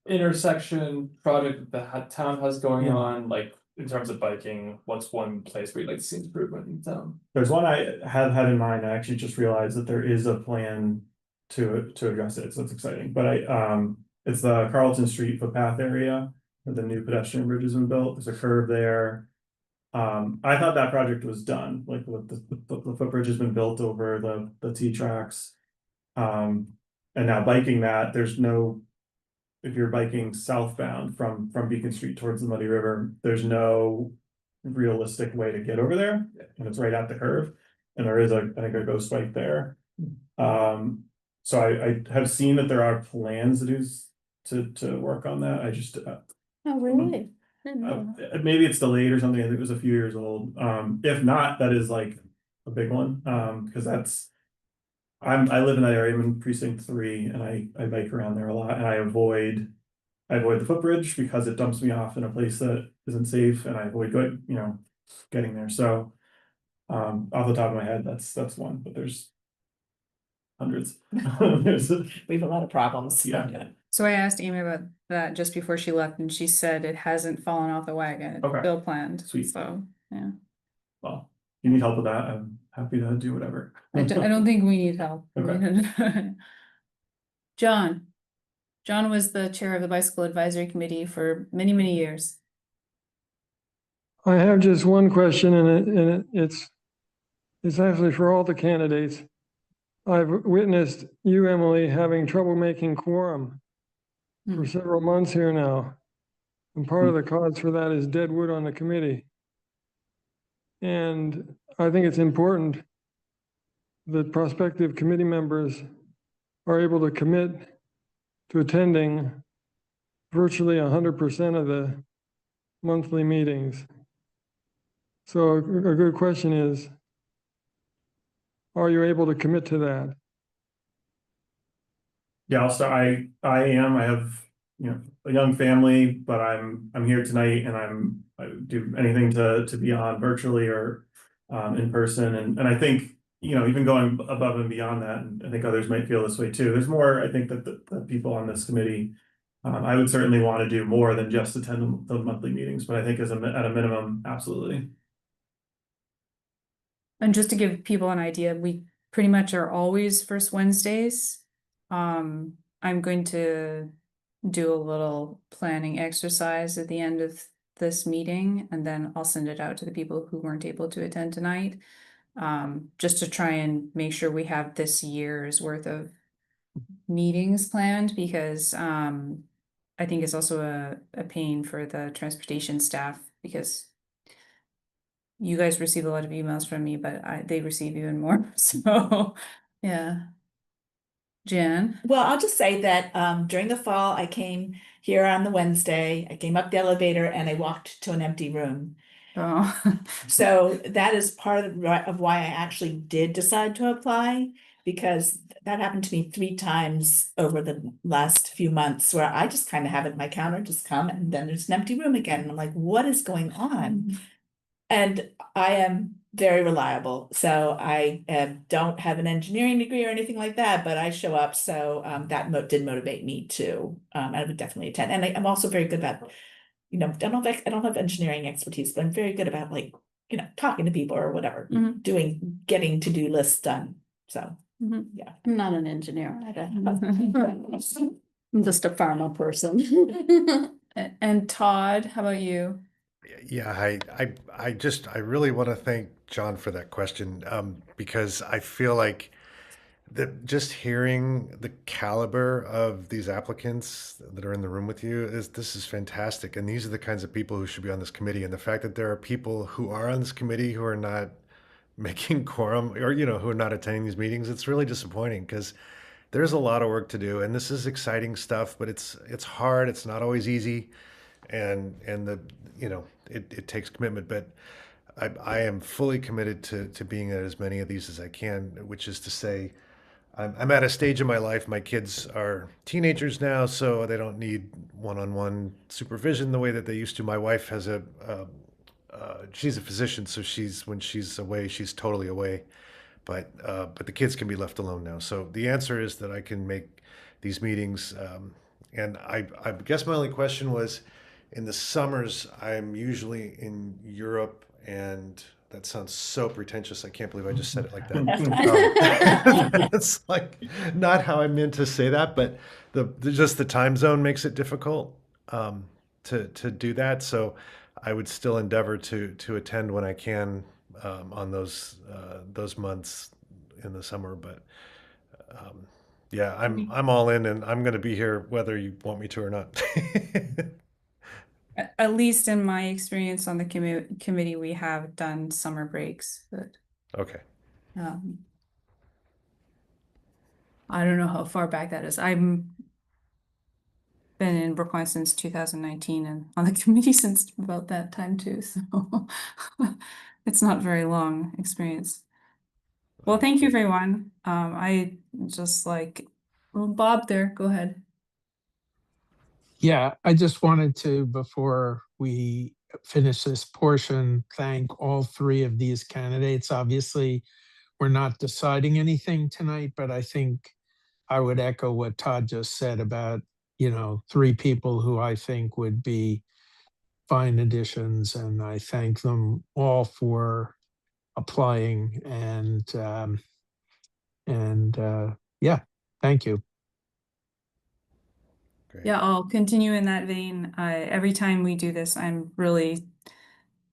Intersection project the town has going Yeah. on, like in terms of biking, what's one place where you'd like to see improvement in town? There's one I have had in mind. I actually just realized that there is a plan to address it, so it's exciting. But it's the Carlton Street footpath area where the new pedestrian bridge has been built. There's a curve there. I thought that project was done, like with the footbridge has been built over the T tracks. And now biking that, there's no, if you're biking southbound from Beacon Street towards the Muddy River, there's no realistic way to get over there, and it's right at the curve. And there is I think a ghost bike there. So I have seen that there are plans to work on that. I just Oh, really? Didn't know. maybe it's delayed or something. I think it was a few years old. If not, that is like a big one. Because I live in that area. I'm in precinct 3 and I bike around there a lot, and I avoid the footbridge because it dumps me off in a place that isn't safe, and I avoid getting there. So off the top of my head, that's one, but there's hundreds. We have a lot of problems. Yeah. So I asked Amy about that just before she left, and she said it hasn't fallen off the wagon. It's Okay. still planned. Sweet. So, yeah. Well, if you need help with that, I'm happy to do whatever. I don't think we need help. Okay. John was the chair of the Bicycle Advisory Committee for many, many years. I have just one question, and it's actually for all the candidates. I've witnessed you, Emily, having trouble making quorum for several months here now. And part of the cause for that is dead wood on the committee. And I think it's important that prospective committee members are able to commit to attending virtually 100% of the monthly meetings. So a good question is, are you able to commit to that? Yeah, I'll start. I am. I have a young family, but I'm here tonight, and I do anything to be on virtually or in person, and I think you know, even going above and beyond that, and I think others might feel this way too. There's more, I think, that the people on this committee, I would certainly want to do more than just attend the monthly meetings, but I think at a minimum, absolutely. And just to give people an idea, we pretty much are always first Wednesdays. I'm going to do a little planning exercise at the end of this meeting, and then I'll send it out to the people who weren't able to attend tonight. Just to try and make sure we have this year's worth of meetings planned, because I think it's also a pain for the transportation staff, because you guys receive a lot of emails from me, but they receive even more. So, yeah. Jan? Well, I'll just say that during the fall, I came here on the Wednesday, I came up the elevator and I walked to an empty room. Oh. So that is part of why I actually did decide to apply, because that happened to me 3 times over the last few months, where I just kind of have it, my counter just come and then there's an empty room again. And I'm like, what is going on? And I am very reliable. So I don't have an engineering degree or anything like that, but I show up. So that did motivate me to, I would definitely attend. And I'm also very good about, you know, I don't have engineering expertise, but I'm very good about, like, you know, talking to people or whatever, getting to-do lists done. So, yeah. I'm not an engineer. I'm just a pharma person. And Todd, how about you? Yeah, I really want to thank John for that question, because I feel like that just hearing the caliber of these applicants that are in the room with you this is fantastic, and these are the kinds of people who should be on this committee. And the fact that there are people who are on this committee who are not making quorum, or who are not attending these meetings, it's really disappointing, because there's a lot of work to do, and this is exciting stuff, but it's hard. It's not always easy, and it takes commitment. But I am fully committed to being at as many of these as I can, which is to say, I'm at a stage in my life. My kids are teenagers now, so they don't need one-on-one supervision the way that they used to. My wife has she's a physician, so when she's away, she's totally away. But the kids can be left alone now. So the answer is that I can make these meetings. And I guess my only question was, in the summers, I'm usually in Europe, and that sounds so pretentious. I can't believe I just said it like that. It's like not how I meant to say that, but just the time zone makes it difficult to do that. So I would still endeavor to attend when I can on those months in the summer. But yeah, I'm all in, and I'm going to be here whether you want me to or not. At least in my experience on the committee, we have done summer breaks, but Okay. I don't know how far back that is. I'm been in Brookline since 2019 and on the committee since about that time too, so it's not very long experience. Well, thank you, everyone. I just well, Bob there, go ahead. Yeah, I just wanted to, before we finish this portion, thank all 3 of these candidates. Obviously, we're not deciding anything tonight, but I think I would echo what Todd just said about, 3 people who I think would be fine additions, and I thank them all for applying, and yeah, thank you. Great. Yeah, I'll continue in that vein. Every time we do this, I'm really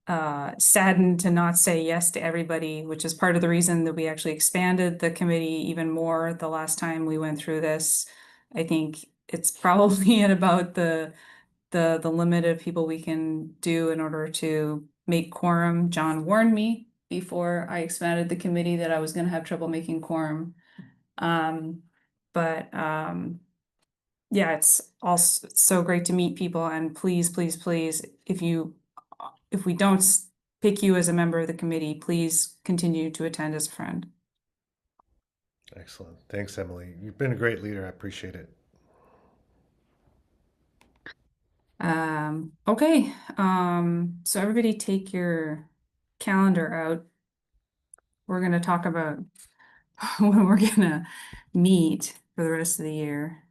saddened to not say yes to everybody, which is part of the reason that we actually expanded the committee even more the last time we went through this. I think it's probably at about the limit of people we can do in order to make quorum. John warned me before I expanded the committee that I was going to have trouble making quorum. Yeah, it's also so great to meet people, and please, please, please, if we don't pick you as a member of the committee, please continue to attend as a friend. Excellent. Thanks, Emily. You've been a great leader. I appreciate it. Okay. So everybody take your calendar out. we're gonna talk about when we're gonna meet for the rest of the year.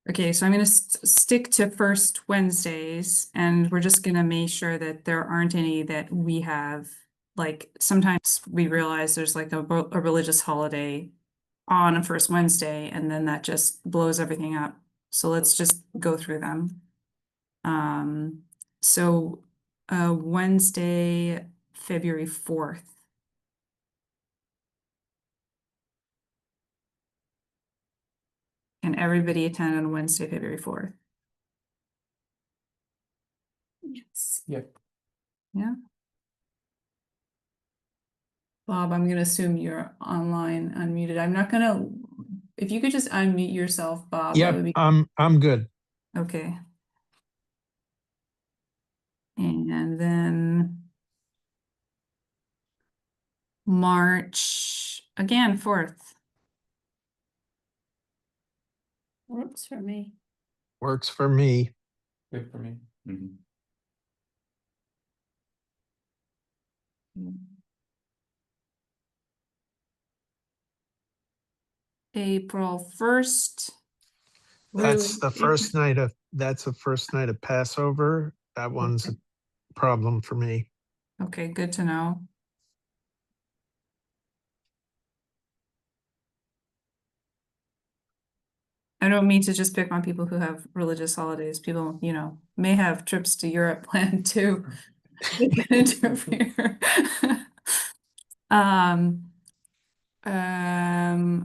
Okay, so I'm gonna stick to first Wednesdays, and we're just gonna make sure that there aren't any that we have. Like sometimes we realize there's like a religious holiday on a first Wednesday, and then that just blows everything up. So let's just go through them. So Wednesday, February 4th. And everybody attend on Wednesday, February 4th. Yes. Yep. Yeah. Bob, I'm gonna assume you're online unmuted. I'm not gonna, if you could just unmute yourself, Bob, that Yep, would be I'm good. okay. And then March, again, 4th. Works for me. Works for me. Good for me. Mhm. April 1st. That's the first night of Passover. That one's a problem for me. Okay, good to know. I don't mean to just pick on people who have religious holidays. People, you know, may have trips to Europe planned too. Interfere.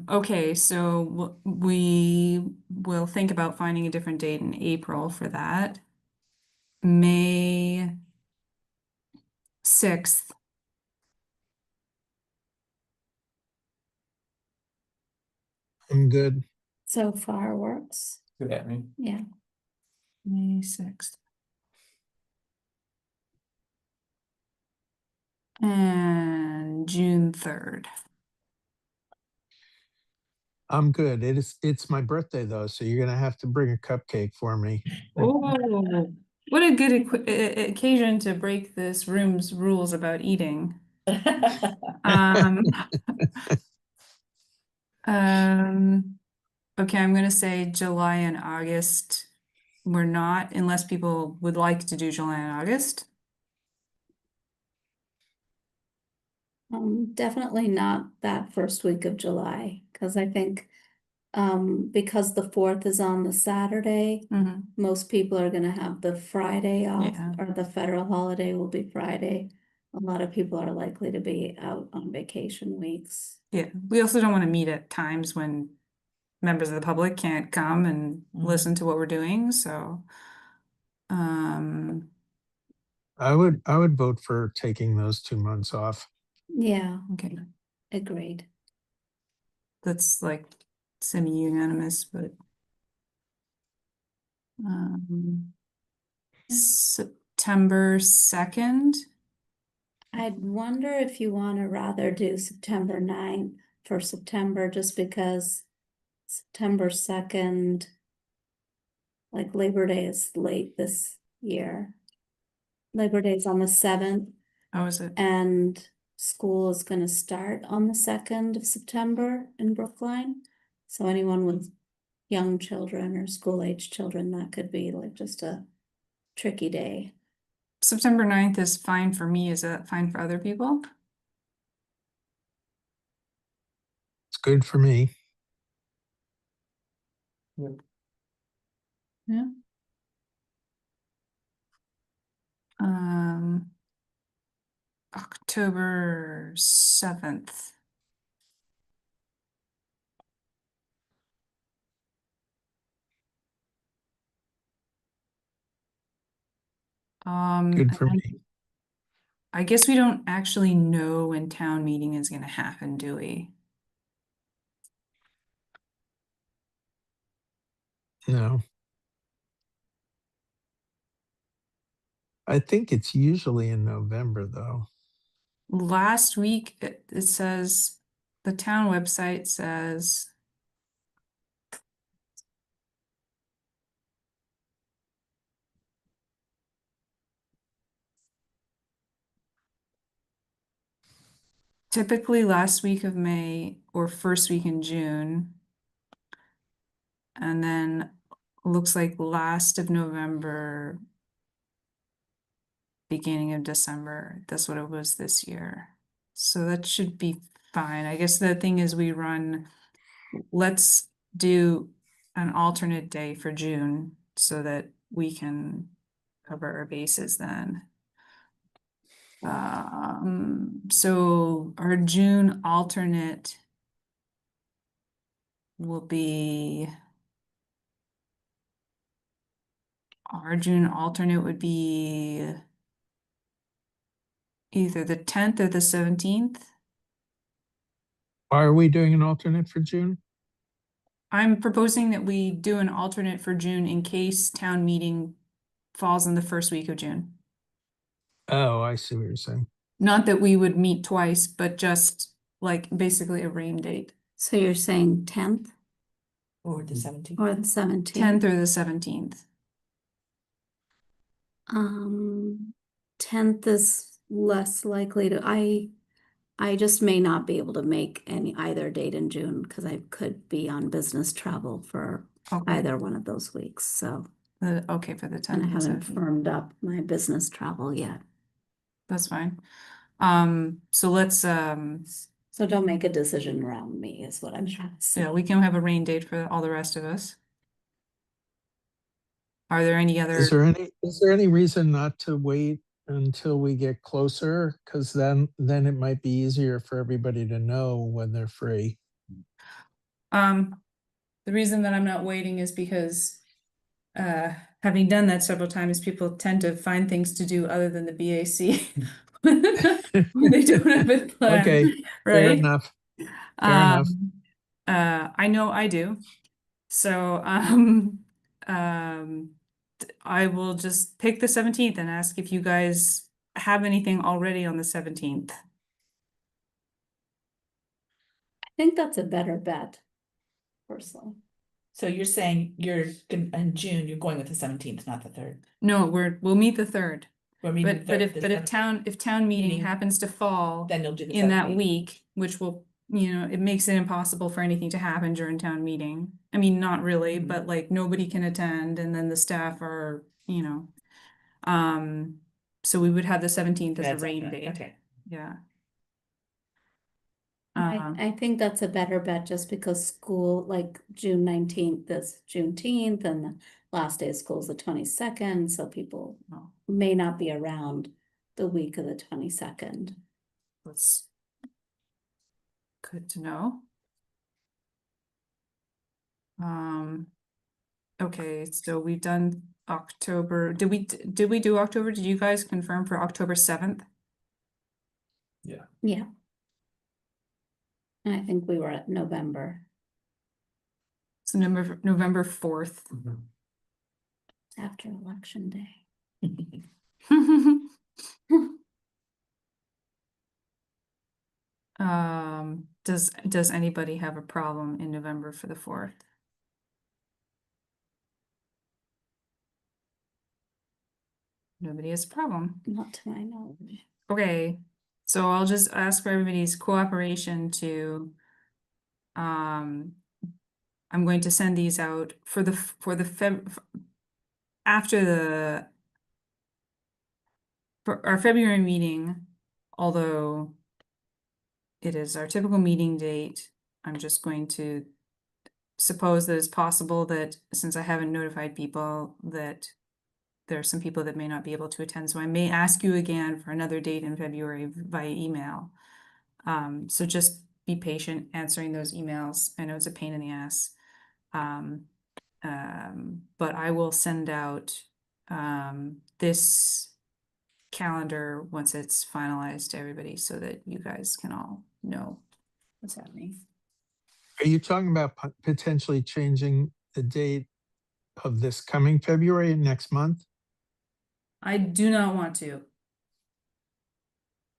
Okay, so we will think about finding a different date in April for that. May 6th. I'm good. So far works. Good for me. Yeah. May 6th. And June 3rd. I'm good. It's my birthday though, so you're gonna have to bring a cupcake for me. Oh, what a good occasion to break this room's rules about eating. Okay, I'm gonna say July and August. We're not, unless people would like to do July and August. Definitely not that first week of July, because I think because the 4th is on the Saturday, most people are gonna have the Friday off, Yeah. or the federal holiday will be Friday. A lot of people are likely to be out on vacation weeks. Yeah, we also don't want to meet at times when members of the public can't come and listen to what we're doing, so. I would vote for taking those 2 months off. Yeah, Okay, agreed. that's like semi-unanimous, but. September 2nd. I'd wonder if you want to rather do September 9th for September, just because September 2nd, like Labor Day is late this year. Labor Day is on the 7th. How is it? And school is gonna start on the 2nd of September in Brookline. So anyone with young children or school-age children, that could be like just a tricky day. September 9th is fine for me. Is that fine for other people? It's good for me. Yeah. October 7th. Good for and me. I guess we don't actually know when town meeting is gonna happen, do we? No. I think it's usually in November though. Last week, it says, the town website says typically last week of May or first week in June. And then looks like last of November, beginning of December. That's what it was this year. So that should be fine. I guess the thing is let's do an alternate day for June so that we can cover our bases then. So our June alternate will be would be either the 10th or the 17th. Why are we doing an alternate for June? I'm proposing that we do an alternate for June in case town meeting falls in the first week of June. Oh, I see what you're saying. Not that we would meet twice, but just like basically a rain date. So you're saying 10th Or the 17th. or the 17th? 10th or the 17th. 10th is less likely to, I just may not be able to make either date in June because I could be on business travel for either one of those weeks, so. Okay, for the 10th. And I and haven't 17th. firmed up my business travel yet. That's fine. So let's So don't make a decision around me is what I'm trying to say. yeah, we can have a rain date for all the rest of us. Are there any other? Is there any reason not to wait until we get closer? Because then it might be easier for everybody to know when they're free. The reason that I'm not waiting is because having done that several times, people tend to find things to do other than the BAC when they don't have it planned. Okay, right? fair enough. Fair enough. I know I do. So I will just pick the 17th and ask if you guys have anything already on the 17th. I think that's a better bet, personally. So you're saying in June, you're going with the 17th, not the 3rd. No, we'll meet the 3rd. We're meeting But the if 17th. town meeting Meeting. happens to fall Then you'll do the in that 17th. week, which will, it makes it impossible for anything to happen during town meeting. I mean, not really, Mhm. but like nobody can attend and then the staff are, so we would have the 17th as a That's rain okay, date. okay. Yeah. I think that's a better bet just because school, like June 19th is Juneteenth and the last day of school is the 22nd, so people Oh. may not be around the week of the 22nd. That's good to know. Okay, so we've done October. Did we do October? Did you guys confirm for October 7th? Yeah. Yeah. And I think we were at November So November 4th. after election day. Does anybody have a problem in November for the 4th? Nobody has a problem. Not to my knowledge. Okay, so I'll just ask for everybody's cooperation to, I'm going to send these out for our February meeting, although it is our typical meeting date, I'm just going to suppose that it's possible that since I haven't notified people that there are some people that may not be able to attend, so I may ask you again for another date in February via email. So just be patient answering those emails. I know it's a pain in the ass. But I will send out this calendar once it's finalized to everybody so that you guys can all know what's happening. Are you talking about potentially changing the date of this coming February and next month? I do not want to.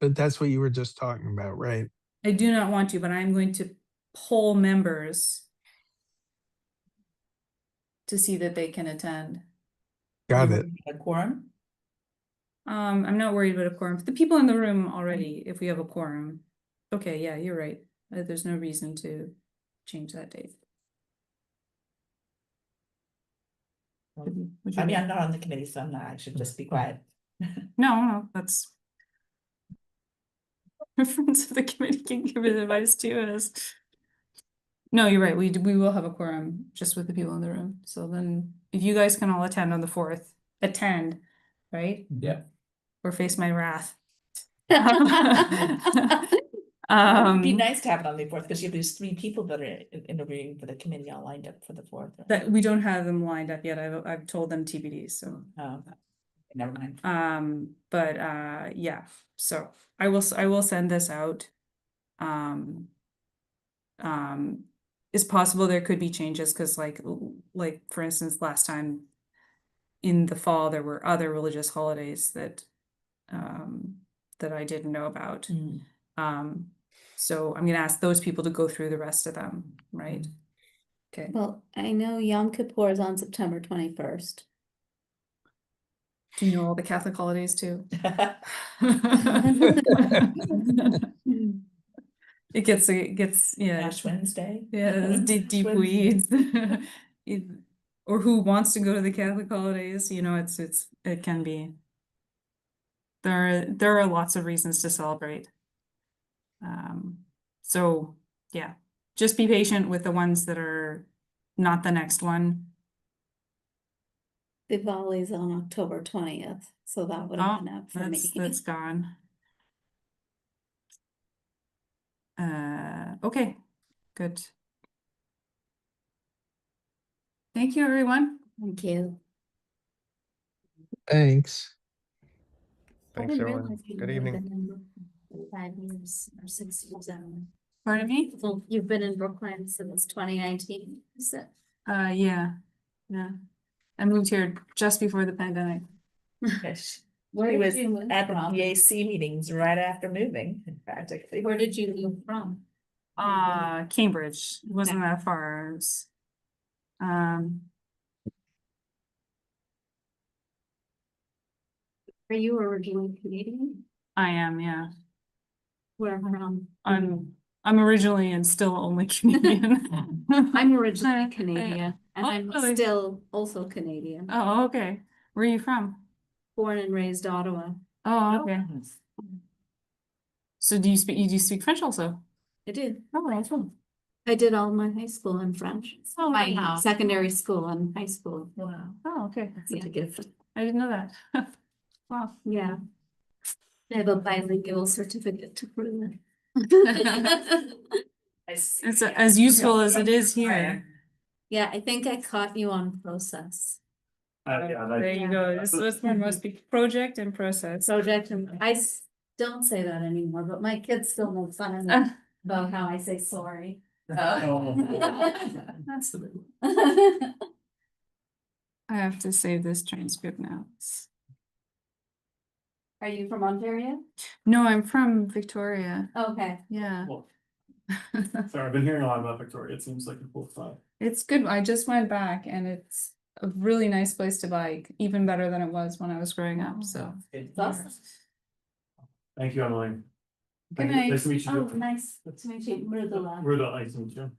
But that's what you were just talking about, right? I do not want to, but I'm going to poll members to see that they can attend. Got it. A quorum? I'm not worried about a quorum. The people in the room already, if we have a quorum. Okay, yeah, you're right. There's no reason to change that date. Would you I mean, like- I'm not on the committee, so I should just be quiet. No, that's. Friends of the committee can give it advice to us. No, you're right. We will have a quorum just with the people in the room. So then if you guys can all attend on the 4th, right? Yeah. Or face my wrath. It'd be nice to have it on the 4th because you have these 3 people that are interviewing for the committee all lined up for the 4th. Right? That we don't have them lined up yet. I've told them TBD, so. Never mind. But yeah, so I will send this out. It's possible there could be changes because like for instance, last time in the fall, there were other religious holidays that that I didn't know about. So I'm gonna ask those people to go through the rest of them, right? Okay. Well, I know Yom Kippur is on September 21st. Do you know all the Catholic holidays too? It gets yeah. Ash Wednesday. Yeah, deep weeds. Or who wants to go to the Catholic holidays, you know, it can be. There are lots of reasons to celebrate. So yeah, just be patient with the ones that are not the next one. Diwali's on October 20th, so that would have been up for me. That's gone. Okay, good. Thank you, everyone. Thank you. Thanks. Thanks, everyone. Good evening. 5 years or 6 years. Pardon me? So you've been in Brookline since 2019, is it? Yeah. I moved here just before the pandemic. Where He did was you move at the from? PAC meetings right after moving, practically. Where did you move from? Cambridge. It wasn't that far. It was, Are you originally Canadian? I am, yeah. Where from? I'm originally and still only Canadian. I'm originally Canadian, and Oh, I'm really? still also Canadian. Oh, okay. Where are you from? Born and raised Ottawa. Oh, okay. So do you speak French also? I did. Oh, that's cool. I did all my high school in French. Oh, My wow. secondary school and high school. Wow. Oh, okay. That's a gift. I didn't know that. Wow. Yeah. I have a bilingual certificate to prove it. It's as useful as it is here. Yeah, I think I caught you on process. There you go. This was my most big project and process. Project, and don't say that anymore, but my kids still make fun of me about how I say sorry. That's the big one. I have to save this transcript now. Are you from Ontario? No, I'm from Victoria. Okay. Yeah. Sorry, I've been hearing a lot about Victoria. It seems like a cool spot. It's good. I just went back and it's a really nice place to bike, even better than it was when I was growing up. So It's awesome. Thank you, Emily. Good Thank you. night. Nice to meet you. Oh, nice to meet you. Rudala. Ruda, nice to meet you.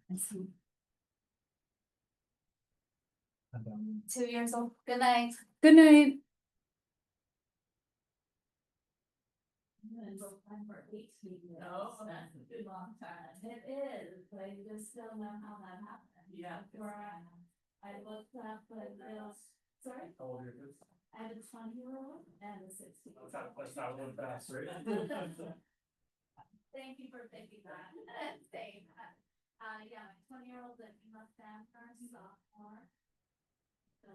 2 years old. Good night. good night. For 18 years. Oh, that's a good long time. It is, but I just don't know how that happened. Yeah. I looked up, but sorry. How old are your kids? I have a 20-year-old and a 16-year-old. That's not one fast, right? Thank you for thinking that. Saying that. Yeah, my 20-year-old that left Amherst, sophomore. So